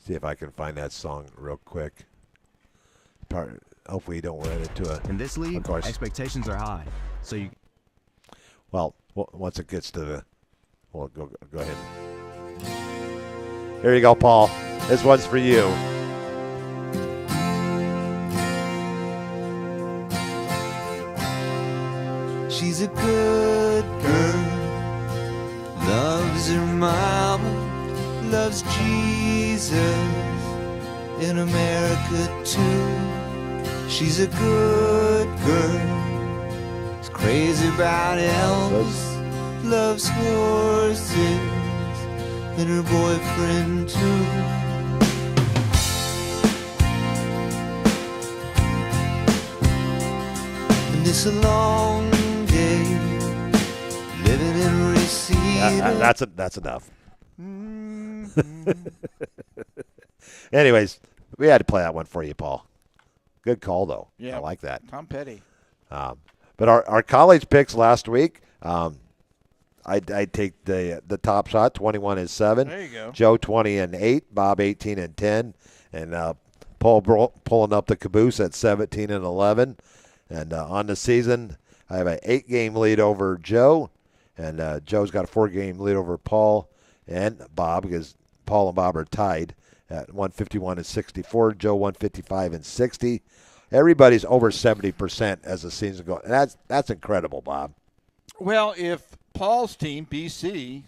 See if I can find that song real quick. Hopefully you don't run into a. In this league, expectations are high. So you. Well, once it gets to the. Well, go ahead. Here you go, Paul. This one's for you. She's a good girl, loves her mama, loves Jesus, in America too. She's a good girl, is crazy about Elvis, loves horses, and her boyfriend too. And it's a long day living in Reseda. That's enough. Anyways, we had to play that one for you, Paul. Good call, though. Yeah, I like that. Tom Petty. But our college picks last week, I take the top shot, 21-7. There you go. Joe 20-8, Bob 18-10, and Paul pulling up the caboose at 17-11. And on the season, I have an 8-game lead over Joe, and Joe's got a 4-game lead over Paul and Bob, because Paul and Bob are tied at 151-64. Joe 155-60. Everybody's over 70% as the season goes. And that's incredible, Bob. Well, if Paul's team, BC,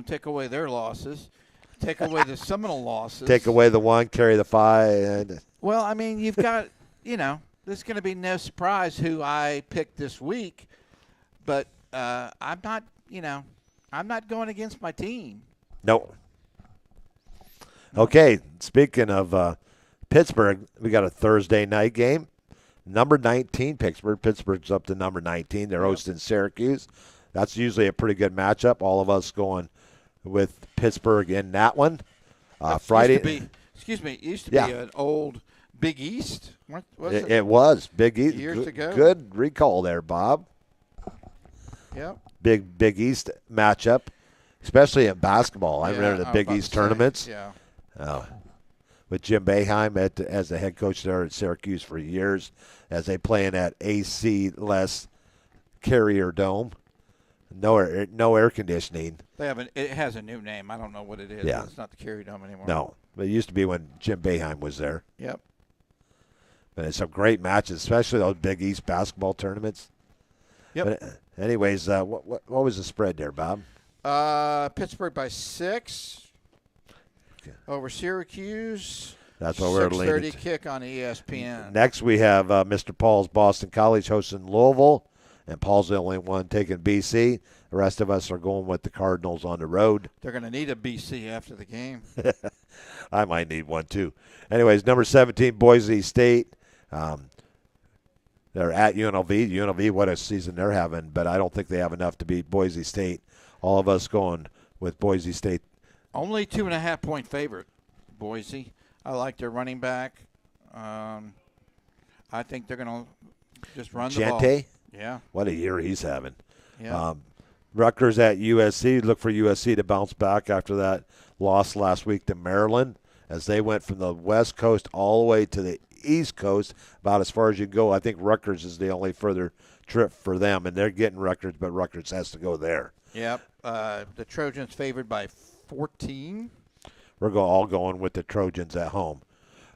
take away their losses, take away the Seminole losses. Take away the 1, carry the 5. Well, I mean, you've got, there's going to be no surprise who I picked this week, but I'm not going against my team. No. Okay, speaking of Pittsburgh, we got a Thursday night game. Number 19, Pittsburgh. Pittsburgh's up to number 19. They're hosting Syracuse. That's usually a pretty good matchup. All of us going with Pittsburgh in that one. Friday. It used to be an old Big East. What was it? It was Big East. Years ago. Good recall there, Bob. Yep. Big East matchup, especially in basketball. I remember the Big East tournaments. With Jim Boeheim as the head coach there at Syracuse for years, as they play in that AC-less Carrier Dome. No air conditioning. It has a new name. I don't know what it is. Yeah. It's not the Carrier Dome anymore. No, but it used to be when Jim Boeheim was there. Yep. But it's some great matches, especially those Big East basketball tournaments. Yep. But anyways, what was the spread there, Bob? Pittsburgh by 6 over Syracuse. That's what we're leading. 6:30 kick on ESPN. Next, we have Mr. Paul's Boston College hosting Louisville, and Paul's the only one taking BC. The rest of us are going with the Cardinals on the road. They're going to need a BC after the game. I might need one, too. Anyways, number 17, Boise State. They're at UNLV. UNLV, what a season they're having, but I don't think they have enough to beat Boise State. All of us going with Boise State. Only 2.5-point favorite, Boise. I like their running back. I think they're going to just run the ball. Gente? Yeah. What a year he's having. Yeah. Rutgers at USC. Look for USC to bounce back after that loss last week to Maryland, as they went from the West Coast all the way to the East Coast, about as far as you go. I think Rutgers is the only further trip for them, and they're getting Rutgers, but Rutgers has to go there. Yep. The Trojans favored by 14. We're all going with the Trojans at home.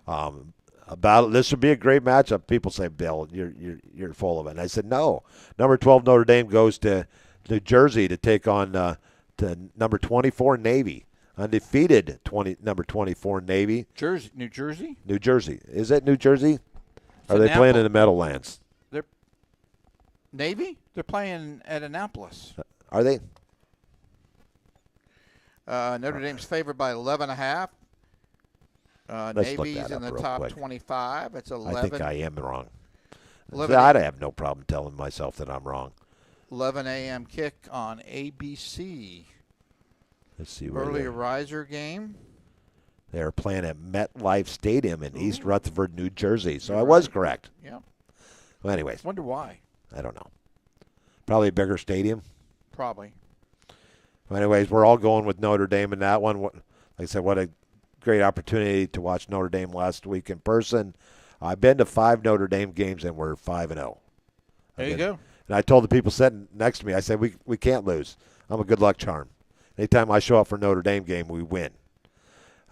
This would be a great matchup. People say, Bill, you're full of it. And I said, no. Number 12 Notre Dame goes to New Jersey to take on to number 24 Navy. Undefeated number 24 Navy. New Jersey? New Jersey. Is it New Jersey? Are they playing in the Meadowlands? They're Navy? They're playing at Annapolis. Are they? Notre Dame's favored by 11.5. Navy's in the top quick. 25. It's 11. I think I am wrong. I'd have no problem telling myself that I'm wrong. 11 a.m. kick on ABC. Let's see. Early riser game. They're playing at MetLife Stadium in East Rutherford, New Jersey. So I was correct. Yeah. Well, anyways. Wonder why. I don't know. Probably a bigger stadium. Probably. Well, anyways, we're all going with Notre Dame in that one. Like I said, what a great opportunity to watch Notre Dame last week in person. I've been to 5 Notre Dame games, and we're 5-0. There you go. And I told the people sitting next to me, I said, we can't lose. I'm a good luck charm. Anytime I show up for a Notre Dame game, we win.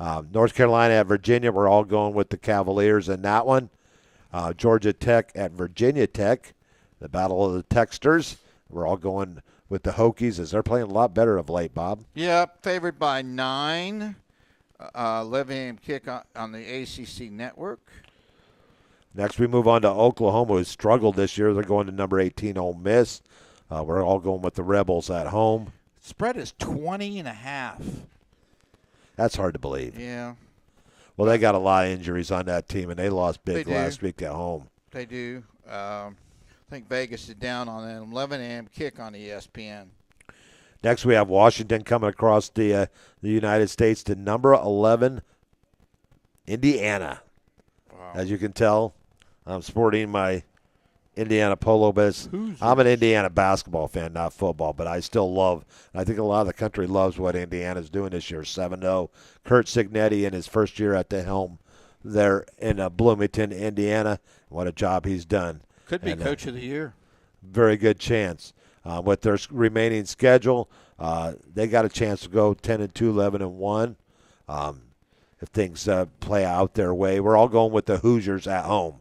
North Carolina at Virginia, we're all going with the Cavaliers in that one. Georgia Tech at Virginia Tech, the battle of the Techsters. We're all going with the Hokies as they're playing a lot better of late, Bob. Yeah, favored by 9. 11 a.m. kick on the ACC network. Next, we move on to Oklahoma, who struggled this year. They're going to number 18, Ole Miss. We're all going with the Rebels at home. Spread is 20.5. That's hard to believe. Yeah. Well, they got a lot of injuries on that team, and they lost big last week at home. They do. I think Vegas is down on an 11 a.m. kick on ESPN. Next, we have Washington coming across the United States to number 11, Indiana. Wow. As you can tell, I'm sporting my Indiana polo, but I'm an Indiana basketball fan, not football, but I still love, I think a lot of the country loves what Indiana's doing this year, 7-0. Kurt Cignetti in his first year at the helm there in Bloomington, Indiana. What a job he's done. Could be Coach of the Year. Very good chance. With their remaining schedule, they got a chance to go 10-2, 11-1. If things play out their way, we're all going with the Hoosiers at home.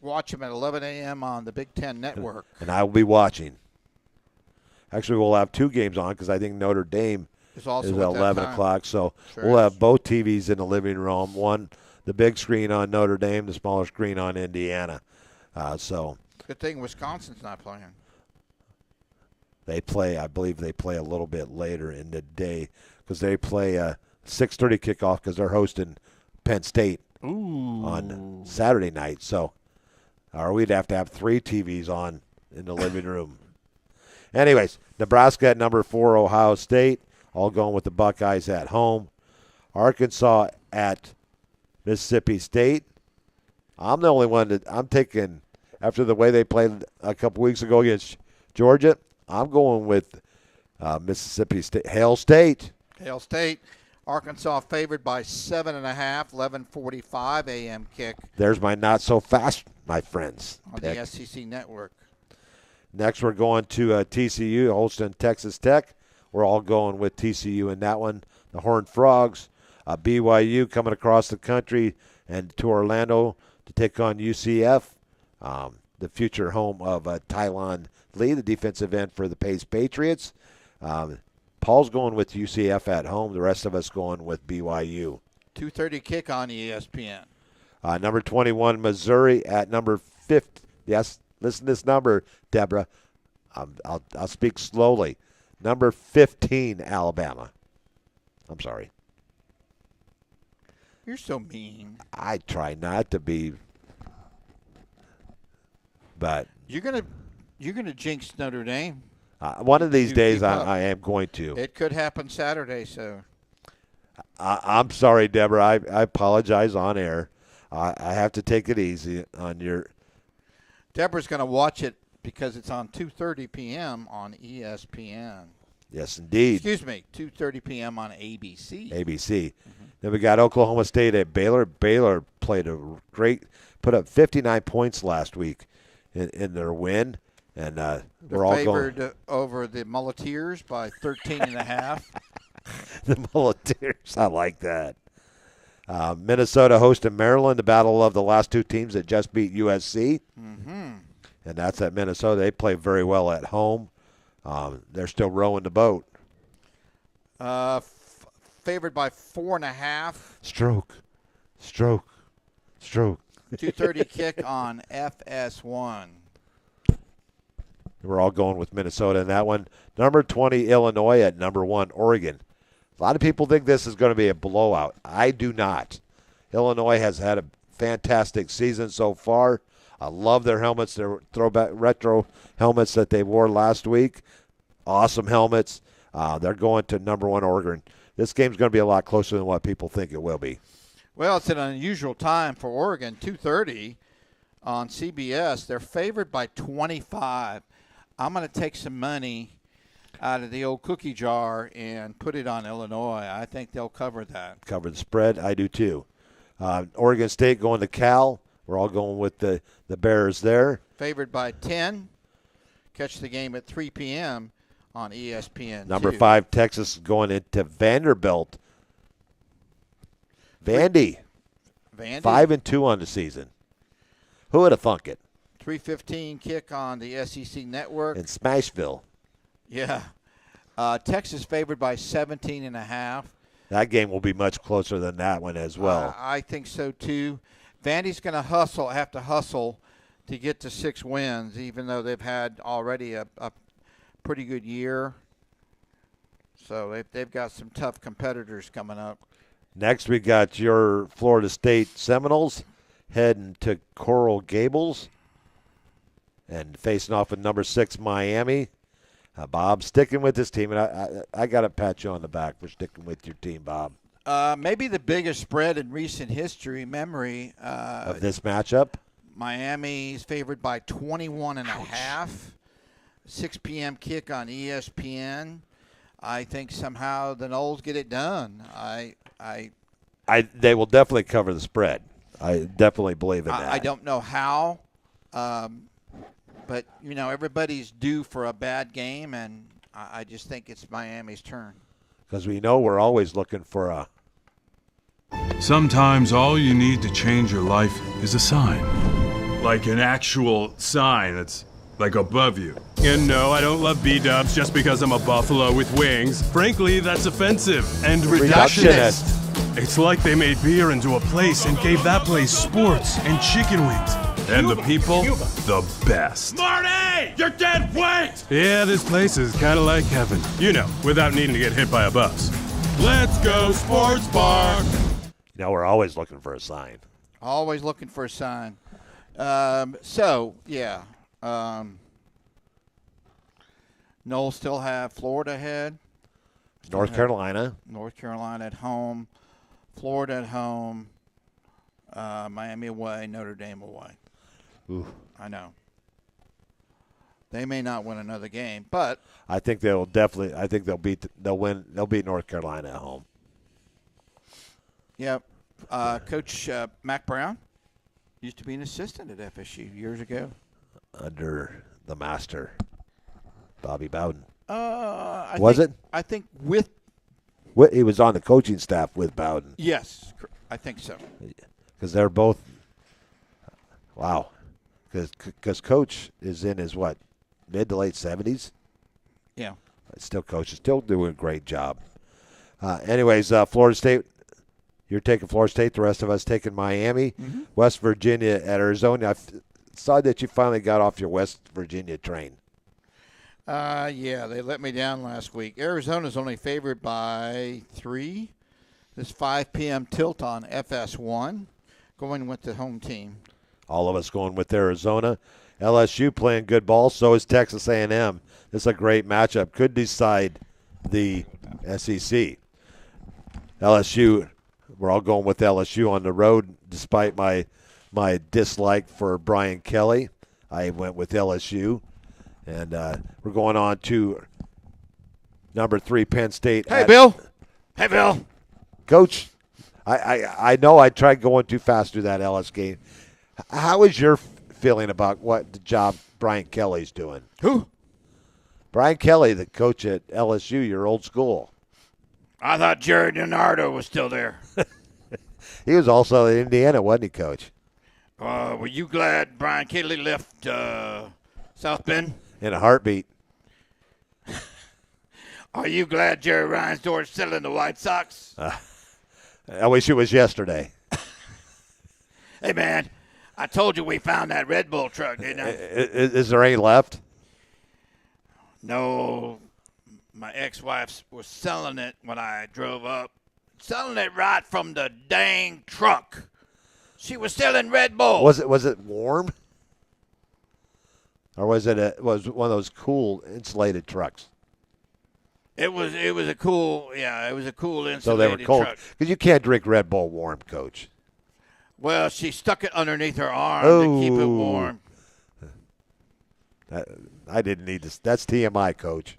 Watch them at 11 a.m. on the Big Ten Network. And I will be watching. Actually, we'll have 2 games on because I think Notre Dame is at 11 o'clock. So we'll have both TVs in the living room. One, the big screen on Notre Dame, the smaller screen on Indiana. Good thing Wisconsin's not playing. They play, I believe they play a little bit later in the day because they play a 6:30 kickoff because they're hosting Penn State on Saturday night. So, or we'd have to have 3 TVs on in the living room. Anyways, Nebraska at number 4, Ohio State, all going with the Buckeyes at home. Arkansas at Mississippi State. I'm the only one that I'm taking, after the way they played a couple weeks ago against Georgia, I'm going with Mississippi State. Hail State. Hail State. Arkansas favored by 7.5, 11:45 a.m. kick. There's my not so fast, my friends. On the SEC network. Next, we're going to TCU, hosting Texas Tech. We're all going with TCU in that one. The Horned Frogs. BYU coming across the country and to Orlando to take on UCF, the future home of Tylon Lee, the defensive end for the Pace Patriots. Paul's going with UCF at home. The rest of us going with BYU. 2:30 kick on ESPN. Number 21, Missouri at number 50. Yes, listen to this number, Deborah. I'll speak slowly. Number 15, Alabama. I'm sorry. You're so mean. I try not to be, but you're gonna jinx Notre Dame. One of these days, I am going to. It could happen Saturday, so. I'm sorry, Deborah. I apologize on air. I have to take it easy on your. Deborah's going to watch it because it's on 2:30 p.m. on ESPN. Yes, indeed. Excuse me, 2:30 p.m. on ABC. ABC. Mm-hmm. Then we got Oklahoma State at Baylor. Baylor put up 59 points last week in their win. And we're all favored over the Muleteers by 13.5. The Muleteers, I like that. Minnesota hosting Maryland, the battle of the last two teams that just beat USC. Mm-hmm. And that's at Minnesota. They play very well at home. They're still rowing the boat. Favored by 4.5. Stroke. 2:30 kick on FS1. We're all going with Minnesota in that one. Number 20, Illinois at number 1, Oregon. A lot of people think this is going to be a blowout. I do not. Illinois has had a fantastic season so far. I love their helmets, their throwback retro helmets that they wore last week. Awesome helmets. They're going to number 1, Oregon. This game's going to be a lot closer than what people think it will be. Well, it's an unusual time for Oregon, 2:30 on CBS. They're favored by 25. I'm going to take some money out of the old cookie jar and put it on Illinois. I think they'll cover that. Cover the spread. I do too. Oregon State going to Cal. We're all going with the Bears there. Favored by 10. Catch the game at 3 p.m. on ESPN. Number 5, Texas going into Vanderbilt. Vandy. 5-2 on the season. Who would have thunk it? 3:15 kick on the SEC Network. In Smashville. Yeah. Texas favored by 17.5. That game will be much closer than that one as well. I think so, too. Vandy's going to have to hustle to get to 6 wins, even though they've had already a pretty good year. So they've got some tough competitors coming up. Next, we got your Florida State Seminoles heading to Coral Gables and facing off with number 6 Miami. Bob, sticking with this team, and I got to pat you on the back for sticking with your team, Bob. Maybe the biggest spread in recent memory. Of this matchup? Miami's favored by 21.5. 6 p.m. kick on ESPN. I think somehow the Noles get it done. They will definitely cover the spread. I definitely believe in that. I don't know how, but, everybody's due for a bad game, and I just think it's Miami's turn. Because we know we're always looking for a... Sometimes all you need to change your life is a sign. Like an actual sign that's like above you. And no, I don't love B-dubs just because I'm a buffalo with wings. Frankly, that's offensive and reductionist. It's like they made beer into a place and gave that place sports and chicken wings. And the people, the best. Marty! You're dead weight! Yeah, this place is kind of like heaven. Without needing to get hit by a bus. Let's go Sports Bar! We're always looking for a sign. Always looking for a sign. Noles still have Florida ahead. North Carolina at home. Florida at home. Miami away. Notre Dame away. Ooh. I know. They may not win another game, but I think they'll definitely. I think they'll beat North Carolina at home. Yep. Coach Mac Brown used to be an assistant at FSU years ago. Under the master, Bobby Bowden. I think he was on the coaching staff with Bowden. Yes, I think so. Because they're both. Wow. Because Coach is in his mid to late 70s. Yeah. Still coaching, still doing a great job. Anyways, Florida State. You're taking Florida State. The rest of us taking Miami. Mm-hmm. West Virginia at Arizona. I saw that you finally got off your West Virginia train. Yeah, they let me down last week. Arizona's only favored by 3. This 5 p.m. tilt on FS1. Going with the home team. All of us going with Arizona. LSU playing good ball. So is Texas A&M. This is a great matchup. Could decide the SEC. LSU. We're all going with LSU on the road, despite my dislike for Brian Kelly. I went with LSU. And we're going on to number 3, Penn State. Hey, Bill. Hey, Bill. Coach, I know I tried going too fast through that Ellis game. How is your feeling about what the job Brian Kelly's doing? Who? Brian Kelly, the coach at LSU, your old school. I thought Jerry Donardo was still there. He was also in Indiana, wasn't he, Coach? Were you glad Brian Kelly left South Bend? In a heartbeat. Are you glad Jerry Reinsdorf's still in the White Sox? I wish it was yesterday. Hey, man, I told you we found that Red Bull truck, didn't I? Is there any left? No. My ex-wife was selling it when I drove up. Selling it right from the dang truck. She was selling Red Bull. Was it warm? Or was it one of those cool insulated trucks? It was a cool insulated So they were cold. truck. Because you can't drink Red Bull warm, Coach. Well, she stuck it underneath her arm to keep it warm. I didn't need this. That's TMI, Coach.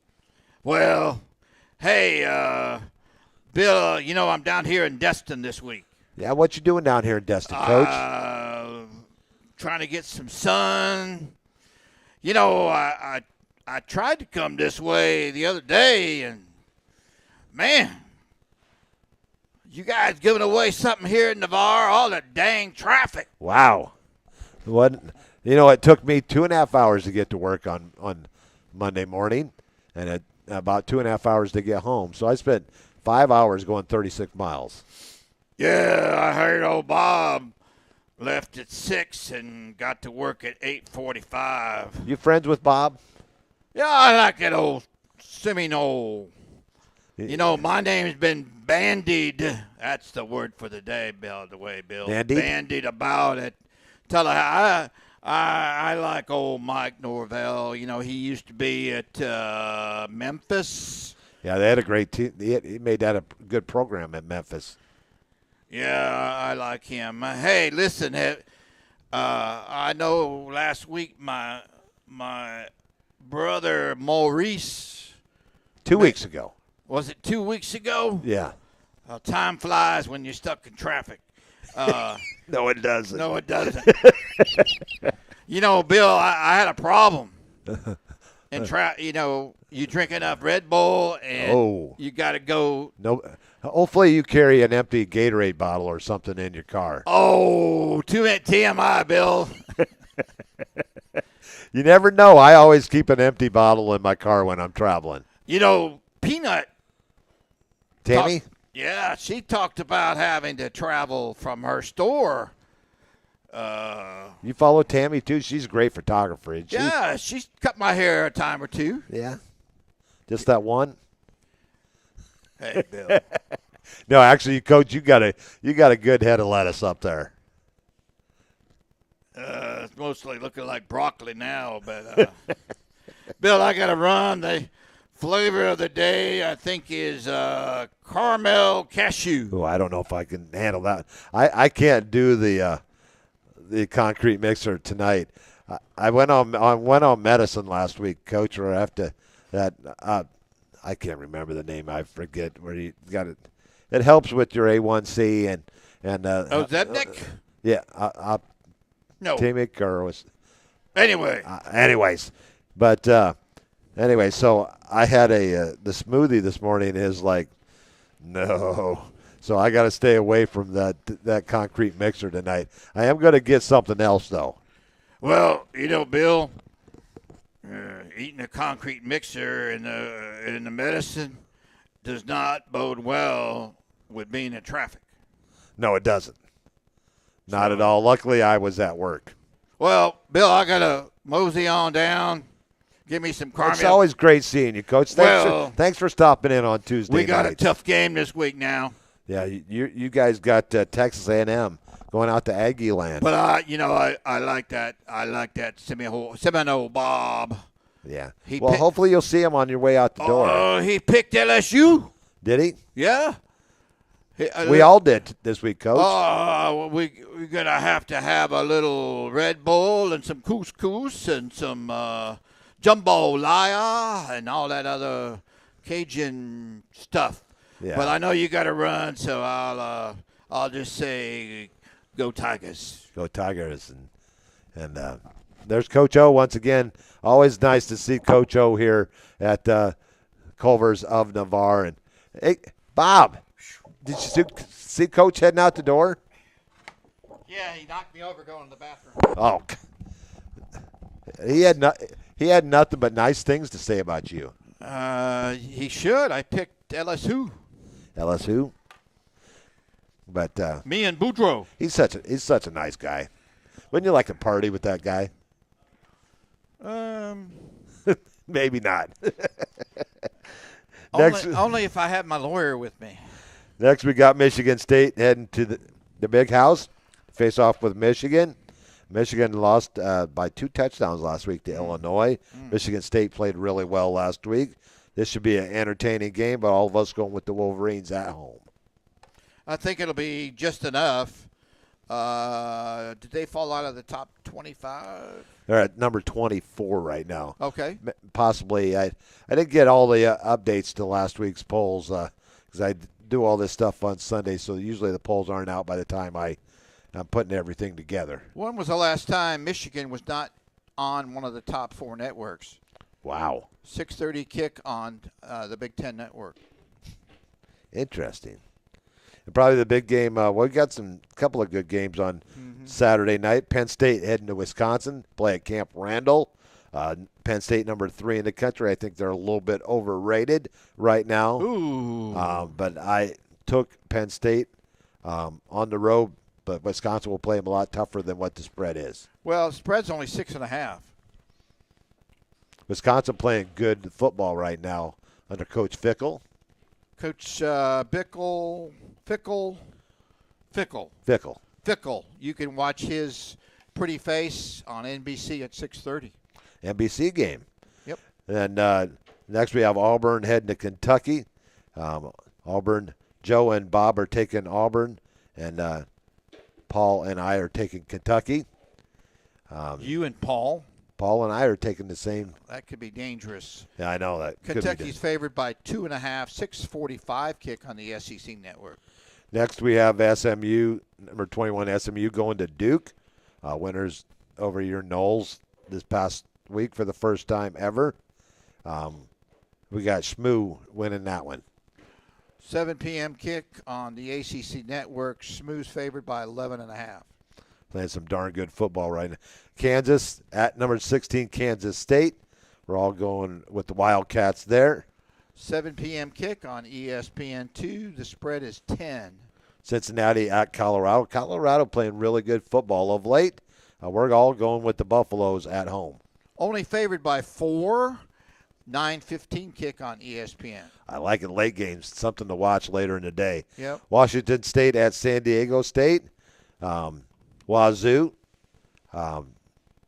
Well, hey, Bill, I'm down here in Destin this week. Yeah, what you doing down here in Destin, Coach? Trying to get some sun. I tried to come this way the other day, and, man, you guys giving away something here in Navarre, all the dang traffic. Wow. It took me 2.5 hours to get to work on Monday morning, and about 2.5 hours to get home. So I spent 5 hours going 36 miles. Yeah, I heard old Bob left at 6 and got to work at 8:45. You friends with Bob? Yeah, I like that old Seminole. My name's been bandied. That's the word for the day, Bill. Bandied? Bandied about it. Tell her I like old Mike Norvell. He used to be at Memphis. Yeah, they had a great team. He made that a good program at Memphis. Yeah, I like him. Hey, listen, I know last week my brother Maurice. 2 weeks ago. Was it 2 weeks ago? Yeah. Time flies when you're stuck in traffic. No, it doesn't. No, it doesn't. Bill, I had a problem. And you drink enough Red Bull, and you got to go. No, hopefully you carry an empty Gatorade bottle or something in your car. Oh, too much TMI, Bill. You never know. I always keep an empty bottle in my car when I'm traveling. Peanut. Tammy? Yeah, she talked about having to travel from her store. You follow Tammy, too? She's a great photographer, isn't she? Yeah, she's cut my hair a time or two. Yeah? Just that one? Hey, Bill. No, actually, Coach, you got a good head of lettuce up there. It's mostly looking like broccoli now, but Bill, I got to run. The flavor of the day, I think, is caramel cashew. Oh, I don't know if I can handle that. I can't do the concrete mixer tonight. I went on medicine last week, Coach, or after that. I can't remember the name. I forget where you got it. It helps with your A1C and Zebnik? Yeah, no. Timic or was. Anyway. Anyway, so I had the smoothie this morning is like, no. So I got to stay away from that concrete mixer tonight. I am going to get something else, though. Well, Bill, eating a concrete mixer in the medicine does not bode well with being in traffic. No, it doesn't. Not at all. Luckily, I was at work. Well, Bill, I got to mosey on down. Give me some caramel. It's always great seeing you, Coach. Thanks for stopping in on Tuesday We got nights. a tough game this week now. Yeah, you guys got Texas A&M going out to Aggie land. But I like that. I like that Seminole Bob. Yeah. Hopefully you'll see him on your way out the door. Oh, he picked LSU. Did he? Yeah. We all did this week, Coach. We're going to have a little Red Bull and some couscous and some jambalaya and all that other Cajun stuff. Yeah. But I know you got to run, so I'll just say, go Tigers. Go Tigers. And there's Coach O once again. Always nice to see Coach O here at Culver's of Navarre. And hey, Bob, did you see Coach heading out the door? Yeah, he knocked me over going to the bathroom. Oh, he had nothing but nice things to say about you. He should. I picked LSU. LSU. But me and Boudreaux. He's such a nice guy. Wouldn't you like to party with that guy? Maybe not. Only if I have my lawyer with me. Next, we got Michigan State heading to the big house, face off with Michigan. Michigan lost by 2 touchdowns last week to Illinois. Michigan State played really well last week. This should be an entertaining game, but all of us going with the Wolverines at home. I think it'll be just enough. Did they fall out of the top 25? They're at number 24 right now. Okay. Possibly. I didn't get all the updates to last week's polls because I do all this stuff on Sunday, so usually the polls aren't out by the time I'm putting everything together. When was the last time Michigan was not on one of the top 4 networks? Wow. 6:30 kick on the Big Ten Network. Interesting. And probably the big game, we got a couple of good games on Saturday night. Penn State heading to Wisconsin, play at Camp Randall. Penn State number 3 in the country. I think they're a little bit overrated right now. Ooh. But I took Penn State on the road, but Wisconsin will play them a lot tougher than what the spread is. Well, the spread's only 6.5. Wisconsin playing good football right now under Coach Fickle. Coach Fickle. You can watch his pretty face on NBC at 6:30. NBC game. Yep. And next we have Auburn heading to Kentucky. Auburn, Joe and Bob are taking Auburn, and Paul and I are taking Kentucky. You and Paul? Paul and I are taking the same. That could be dangerous. Yeah, I know that. Kentucky's favored by 2.5, 6:45 kick on the SEC network. Next we have SMU, number 21 SMU going to Duke. Winners over your Knowles this past week for the first time ever. We got Shmoo winning that one. 7 p.m. kick on the ACC network. Shmoo's favored by 11.5. Playing some darn good football right now. Kansas at number 16, Kansas State. We're all going with the Wildcats there. 7 p.m. kick on ESPN2. The spread is 10. Cincinnati at Colorado. Colorado playing really good football of late. We're all going with the Buffaloes at home. Only favored by 4. 9:15 kick on ESPN. I like it late games. Something to watch later in the day. Yep. Washington State at San Diego State. Wazoo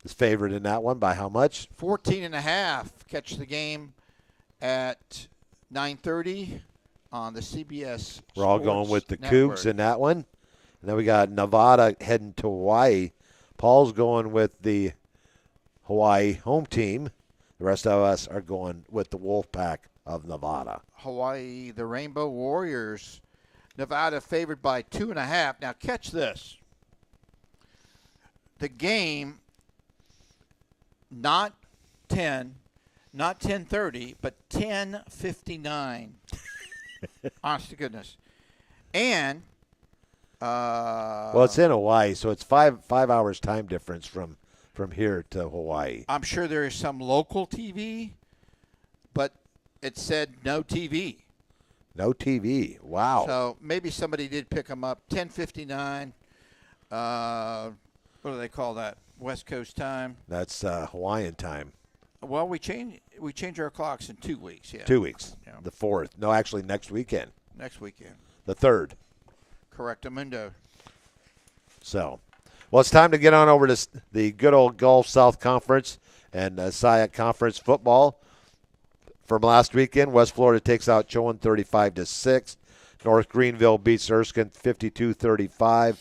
is favored in that one by how much? 14.5. Catch the game at 9:30 on the CBS. We're all going with the network. Cougs in that one. And then we got Nevada heading to Hawaii. Paul's going with the Hawaii home team. The rest of us are going with the Wolfpack of Nevada. Hawaii, the Rainbow Warriors. Nevada favored by 2.5. Now catch this. The game, not 10:30, but 10:59. Honest to goodness. And well, it's in Hawaii, so it's five hours time difference from here to Hawaii. I'm sure there is some local TV, but it said no TV. No TV. Wow. So maybe somebody did pick them up. 10:59. What do they call that? West Coast time. That's Hawaiian time. Well, we change our clocks in 2 weeks. Yeah. 2 weeks. Yeah. The 4th. No, actually next weekend. Next weekend. The 3rd. Correctamundo. So, well, it's time to get on over to the good old Gulf South Conference and SIAC Conference football. From last weekend, West Florida takes out Chowan 35-6. North Greenville beats Erskine 52-35.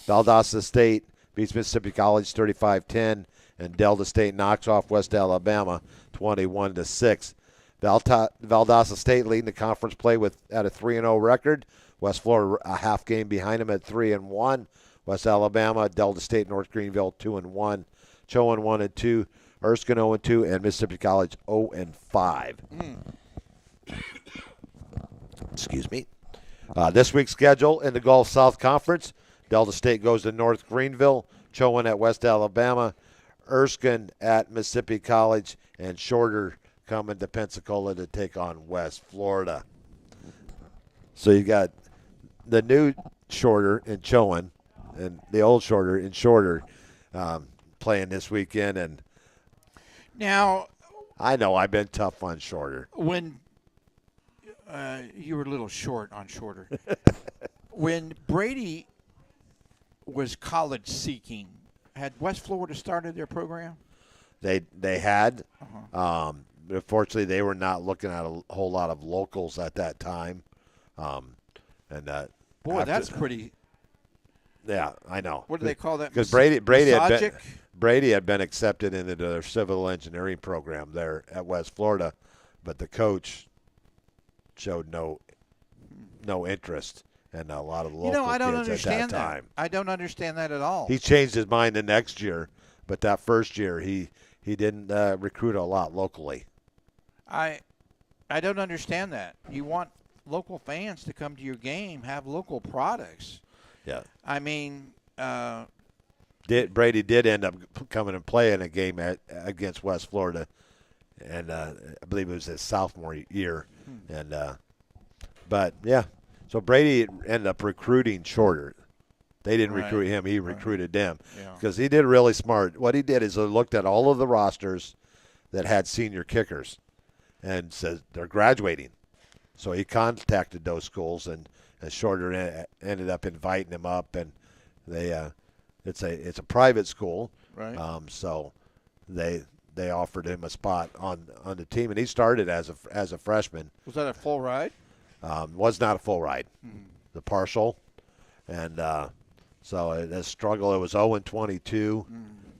Valdosta State beats Mississippi College 35-10. And Delta State knocks off West Alabama 21-6. Valdosta State leading the conference play at a 3-0 record. West Florida a half game behind them at 3-1. West Alabama, Delta State, North Greenville 2-1. Chowan 1-2. Erskine 0-2, and Mississippi College 0-5. Excuse me. This week's schedule in the Gulf South Conference: Delta State goes to North Greenville, Chowan at West Alabama, Erskine at Mississippi College, and Shorter coming to Pensacola to take on West Florida. So you got the new Shorter in Chowan and the old Shorter in Shorter playing this weekend. And now, I know I've been tough on Shorter. When you were a little short on Shorter. When Brady was college seeking, had West Florida started their program? They had. Unfortunately, they were not looking at a whole lot of locals at that time. Boy, that's pretty. Yeah, I know. What do they call that? Because Brady had been accepted into their civil engineering program there at West Florida, but the coach showed no interest in a lot of the local I don't kids understand at that time. I don't understand that at all. He changed his mind the next year, but that first year he didn't recruit a lot locally. I don't understand that. You want local fans to come to your game, have local products. Yeah. I mean, Brady did end up coming and playing a game against West Florida, and I believe it was his sophomore year. And but yeah, so Brady ended up recruiting Shorter. They didn't recruit him; he recruited them because he did really smart. What he did is he looked at all of the rosters that had senior kickers, and said they're graduating. So he contacted those schools, and Shorter ended up inviting him up, and they it's a private school, right? So they offered him a spot on the team, and he started as a freshman. Was that a full ride? Was not a full ride, the partial, and so a struggle. It was 0-22,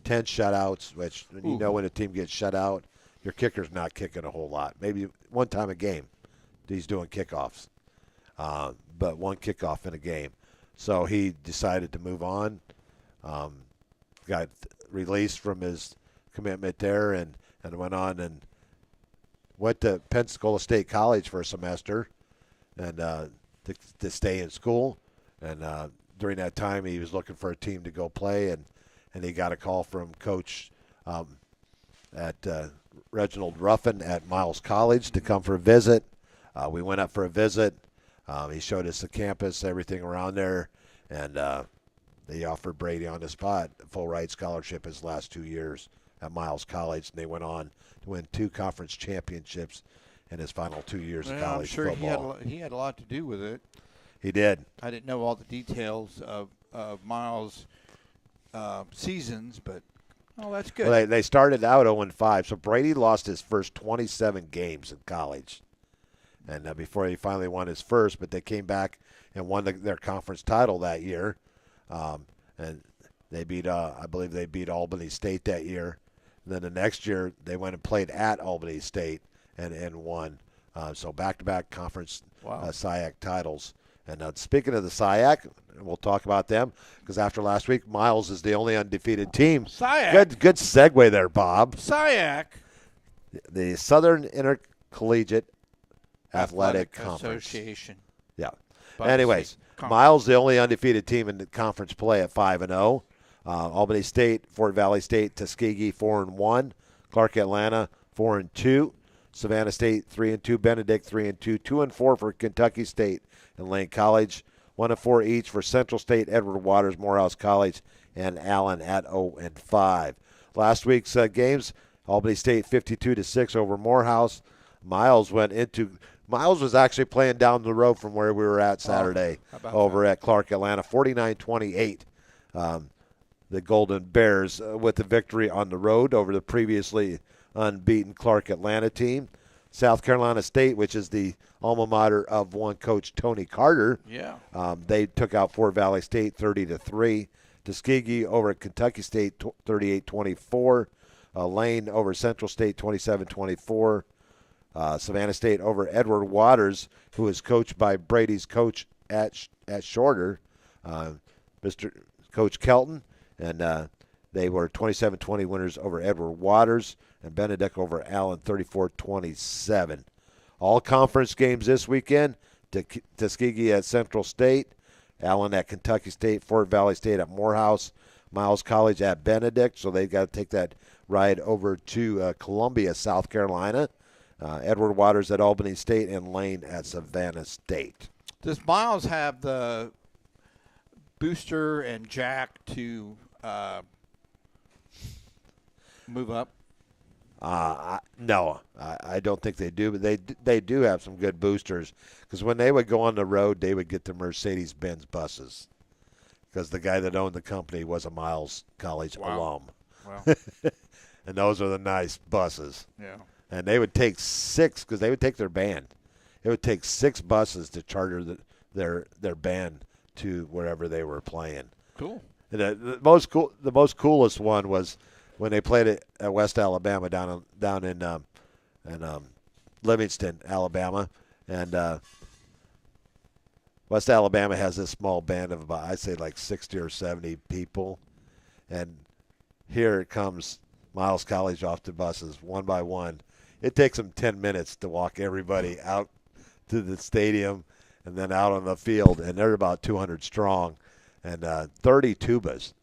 10 shutouts, which when a team gets shut out, your kicker's not kicking a whole lot. Maybe one time a game, he's doing kickoffs, but one kickoff in a game. So he decided to move on. Got released from his commitment there and went on and went to Pensacola State College for a semester and to stay in school. And during that time, he was looking for a team to go play, and he got a call from Coach at Reginald Ruffin at Miles College to come for a visit. We went up for a visit. He showed us the campus, everything around there, and they offered Brady on the spot a full ride scholarship his last 2 years at Miles College, and they went on to win 2 conference championships in his final 2 years of college football. He had a lot to do with it. He did. I didn't know all the details of Miles' seasons, but that's good. Well, they started out 0-5, so Brady lost his first 27 games in college, and before he finally won his first, but they came back and won their conference title that year, and they beat, I believe they beat Albany State that year. And then the next year they went and played at Albany State and won. So back-to-back conference SIAC titles. And speaking of the SIAC, we'll talk about them because after last week, Miles is the only undefeated team. SIAC. Good segue there, Bob. SIAC. The Southern Intercollegiate Athletic Conference. Association. Yeah. Anyways, Miles the only undefeated team in the conference play at 5-0. Albany State, Fort Valley State, Tuskegee 4-1, Clark Atlanta 4-2, Savannah State 3-2, Benedict 3-2, 2-4 for Kentucky State and Lane College, 1-4 each for Central State, Edward Waters, Morehouse College, and Allen at 0-5. Last week's games: Albany State 52-6 over Morehouse. Miles was actually playing down the road from where we were at Saturday over at Clark Atlanta, 49-28. The Golden Bears with the victory on the road over the previously unbeaten Clark Atlanta team. South Carolina State, which is the alma mater of one coach, Tony Carter, they took out Fort Valley State 30-3. Tuskegee over at Kentucky State 38-24. Lane over Central State 27-24. Savannah State over Edward Waters, who is coached by Brady's coach at Shorter, Mr. Coach Kelton, and they were 27-20 winners over Edward Waters, and Benedict over Allen 34-27. All conference games this weekend. Tuskegee at Central State, Allen at Kentucky State, Fort Valley State at Morehouse, Miles College at Benedict, so they've got to take that ride over to Columbia, South Carolina. Edward Waters at Albany State, and Lane at Savannah State. Does Miles have the booster and jack to move up? No, I don't think they do, but they do have some good boosters, because when they would go on the road, they would get the Mercedes-Benz buses, because the guy that owned the company was a Miles College alum. Wow. And those are the nice buses. Yeah. And they would take 6, because they would take their band. It would take 6 buses to charter their band to wherever they were playing. Cool. And the most coolest one was when they played it at West Alabama down in Livingston, Alabama, and West Alabama has this small band of about, I'd say, like 60 or 70 people, and here it comes Miles College off the buses one by one. It takes them 10 minutes to walk everybody out to the stadium and then out on the field, and they're about 200 strong, and 30 tubas.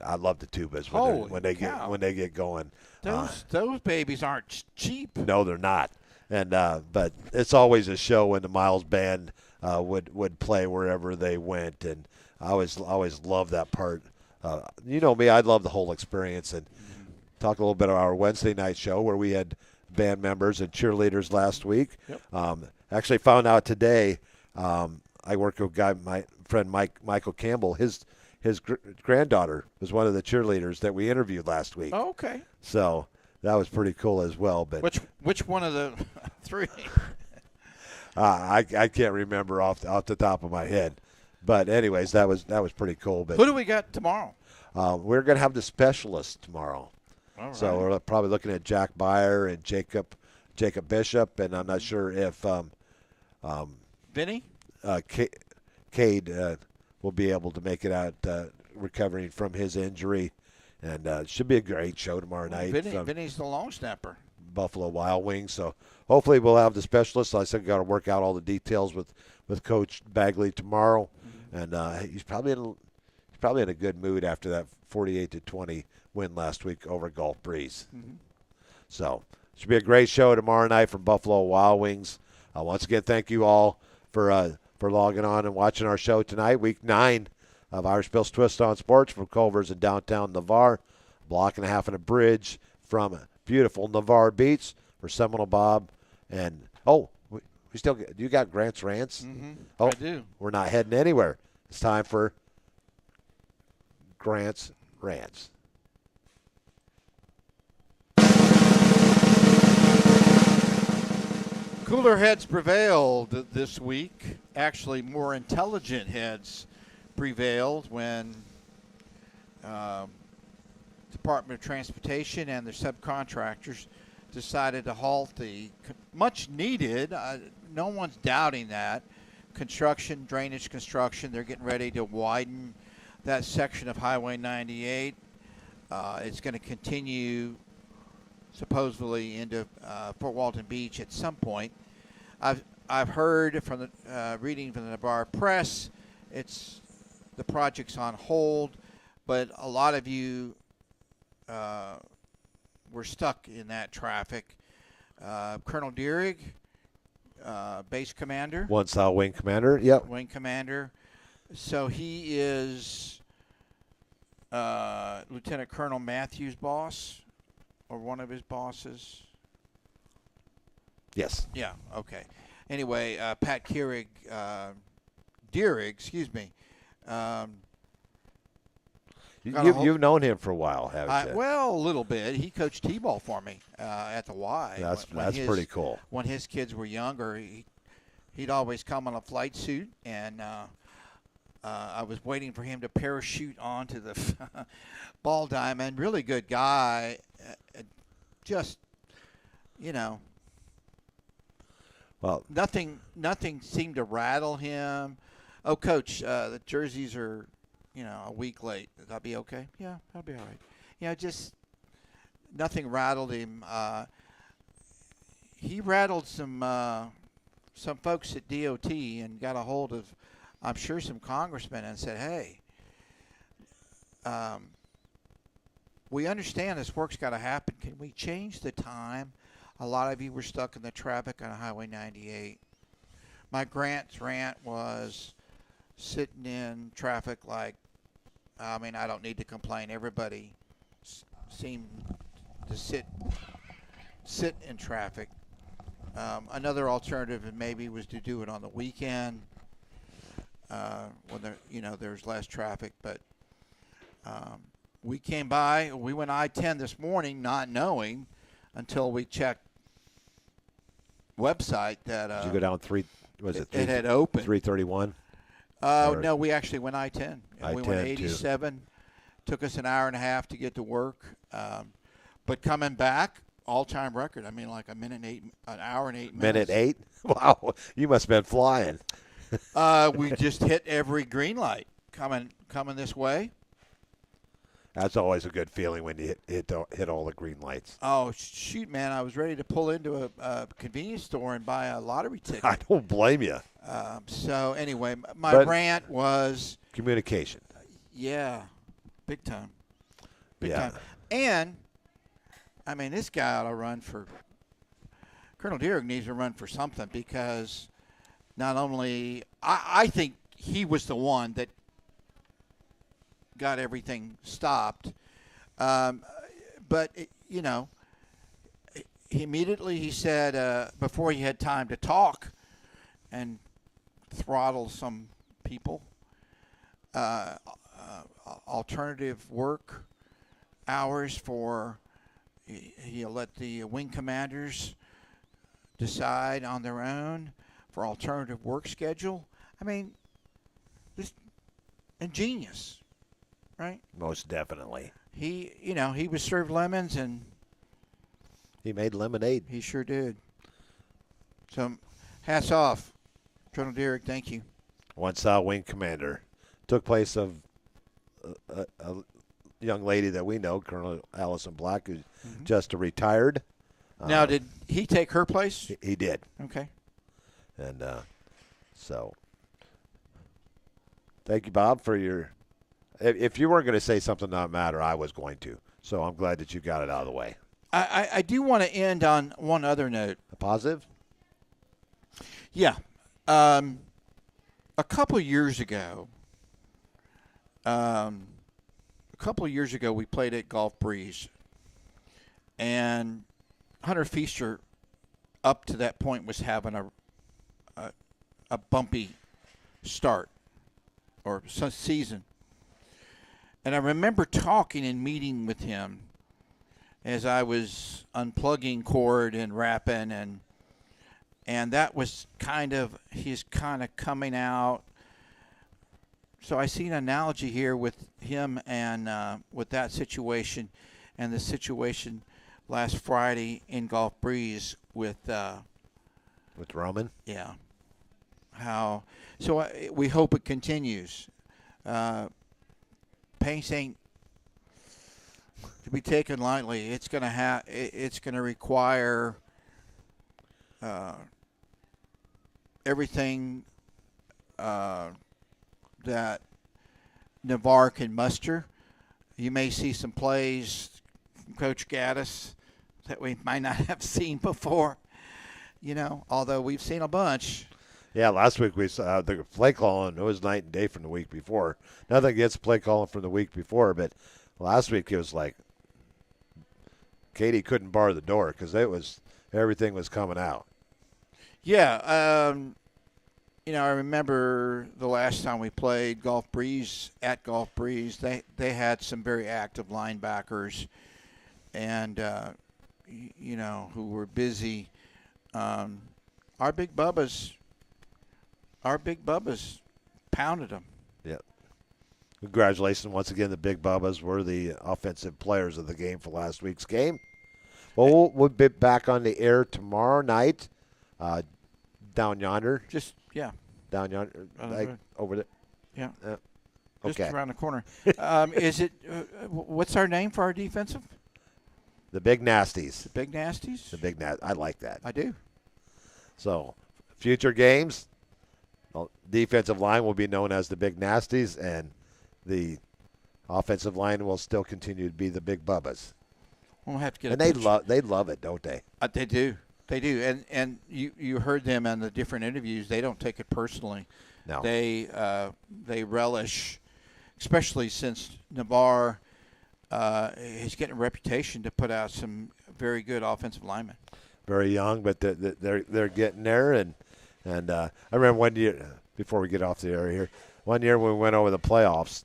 I love the tubas when they get going. Those babies aren't cheap. No, they're not. And but it's always a show when the Miles band would play wherever they went, and I always loved that part. You know me, I love the whole experience. And talk a little bit about our Wednesday night show where we had band members and cheerleaders last week. Yep. Actually found out today. I work with my friend Michael Campbell. His granddaughter was one of the cheerleaders that we interviewed last week. Oh, okay. So that was pretty cool as well. But which one of the 3? I can't remember off the top of my head. But anyways, that was pretty cool. But who do we got tomorrow? We're going to have the specialists tomorrow. All right. So we're probably looking at Jack Beyer and Jacob Bishop, and I'm not sure if Vinny? Cade will be able to make it out recovering from his injury. And it should be a great show tomorrow night. Vinny's the long snapper. Buffalo Wild Wings. So hopefully we'll have the specialists. I said got to work out all the details with Coach Bagley tomorrow. Mm-hmm. And he's probably in a good mood after that 48-20 win last week over Gulf Breeze. Mm-hmm. So it should be a great show tomorrow night from Buffalo Wild Wings. Once again, thank you all for logging on and watching our show tonight, Week 9 of Irish Bill's Twist on Sports from Culver's in downtown Navarre. Block and a half and a bridge from beautiful Navarre Beach for Seminole Bob. And, we still – you got Grant's Rants? Mm-hmm. Oh, I do. We're not heading anywhere. It's time for Grant's Rants. Cooler heads prevailed this week. Actually, more intelligent heads prevailed when Department of Transportation and their subcontractors decided to halt the much needed, no one's doubting that, drainage construction. They're getting ready to widen that section of Highway 98. It's going to continue supposedly into Fort Walton Beach at some point. I've heard from the reading from the Navarre Press, the project's on hold, but a lot of you were stuck in that traffic. Colonel Deering, base commander. One South Wing Commander, yep. Wing commander. So he is Lieutenant Colonel Matthews' boss, or one of his bosses. Yes. Yeah, okay. Anyway, Pat Deering, excuse me. You've known him for a while, haven't you? Well, a little bit. He coached T-ball for me at the Y. That's pretty cool. When his kids were younger, he'd always come on a flight suit, and I was waiting for him to parachute onto the ball diamond. Really good guy. Just, well, nothing seemed to rattle him. Oh, Coach, the jerseys are, a week late. That'll be okay? Yeah, that'll be all right. Just nothing rattled him. He rattled some folks at DOT and got a hold of, I'm sure, some congressmen and said, hey, we understand this work's got to happen. Can we change the time? A lot of you were stuck in the traffic on Highway 98. My rant was sitting in traffic I don't need to complain. Everybody seemed to sit in traffic. Another alternative maybe was to do it on the weekend when there's less traffic. But we came by. We went I-10 this morning, not knowing until we checked website that. Did you go down 3? Was it? It had opened 331. No, we actually went I-10. We went 87. Too. Took us an hour and a half to get to work. But coming back, all-time record. Like an hour and 8 minutes. Minute 8? Wow, you must have been flying. We just hit every green light coming this way. That's always a good feeling when you hit all the green lights. Oh, shoot, man. I was ready to pull into a convenience store and buy a lottery ticket. I don't blame you. So, anyway, my rant was... communication. Yeah, big time. Big Yeah. time. And, this guy ought to run for... Colonel Deering needs to run for something because not only... I think he was the one that got everything stopped. But, he said before he had time to talk and throttle some people, alternative work hours for, he'll let the wing commanders decide on their own for alternative work schedule. Just ingenious. Right? Most definitely. He was served lemons and he made lemonade. He sure did. So, hats off, Colonel Deering. Thank you. Once wing commander took place of a young lady that we know, Colonel Allison Black, who's just retired. Now, did he take her place? He did. Okay. And so, thank you, Bob, for your. If you weren't going to say something that mattered, I was going to. So I'm glad that you got it out of the way. I do want to end on one other note. A positive? Yeah. A couple years ago, we played at Golf Breeze. And Hunter Feaster, up to that point, was having a bumpy start or season. And I remember talking and meeting with him as I was unplugging cord and wrapping, and that was he's kind of coming out. So I see an analogy here with him and with that situation and the situation last Friday in Golf Breeze with Roman. Yeah. We hope it continues. Pace ain't to be taken lightly. It's gonna require everything that Navarre can muster. You may see some plays from Coach Gaddis that we might not have seen before. Although we've seen a bunch. Yeah, last week we saw the play calling. It was night and day from the week before. Nothing against play calling from the week before, but last week it was like Katie couldn't bar the door because everything was coming out. Yeah, I remember the last time we played Golf Breeze at Golf Breeze. They had some very active linebackers, and who were busy. Our big Bubbas pounded them. Yeah. Congratulations once again. The Big Bubbas were the offensive players of the game for last week's game. Well, we'll be back on the air tomorrow night down yonder. down yonder, like over there. Yeah. Okay. Just around the corner. Is it? What's our name for our defensive? The Big Nasties. The Big Nasties. The Big Nasties. I like that. I do. So, future games, defensive line will be known as the Big Nasties, and the offensive line will still continue to be the Big Bubbas. We'll have to get. And they love it, don't they? They do. They do. And you heard them on the different interviews. They don't take it personally. No. They relish, especially since Navarre is getting a reputation to put out some very good offensive linemen. Very young, but they're getting there. And I remember one year, before we get off the air here, one year when we went over the playoffs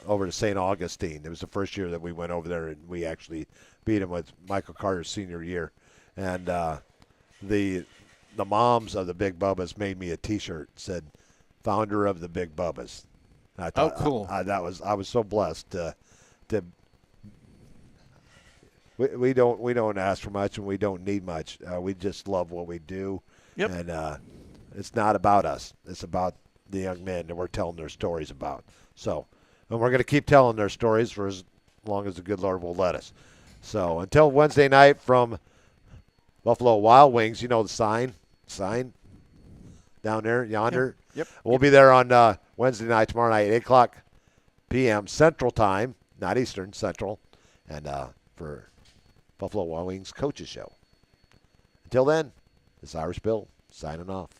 over to St. Augustine. It was the first year that we went over there, and we actually beat them with Michael Carter's senior year. And the moms of the Big Bubbas made me a T-shirt that said, "Founder of the Big Bubbas." And I thought, cool! I was so blessed to. We don't ask for much, and we don't need much. We just love what we do. Yep. And it's not about us. It's about the young men that we're telling their stories about. So, and we're going to keep telling their stories for as long as the good Lord will let us. So until Wednesday night from Buffalo Wild Wings, you know the sign down there, yonder. Yep. We'll be there on Wednesday night, tomorrow night, 8 o'clock p.m. Central Time, not Eastern, Central, and for Buffalo Wild Wings Coaches Show. Until then, this is Irish Bill signing off.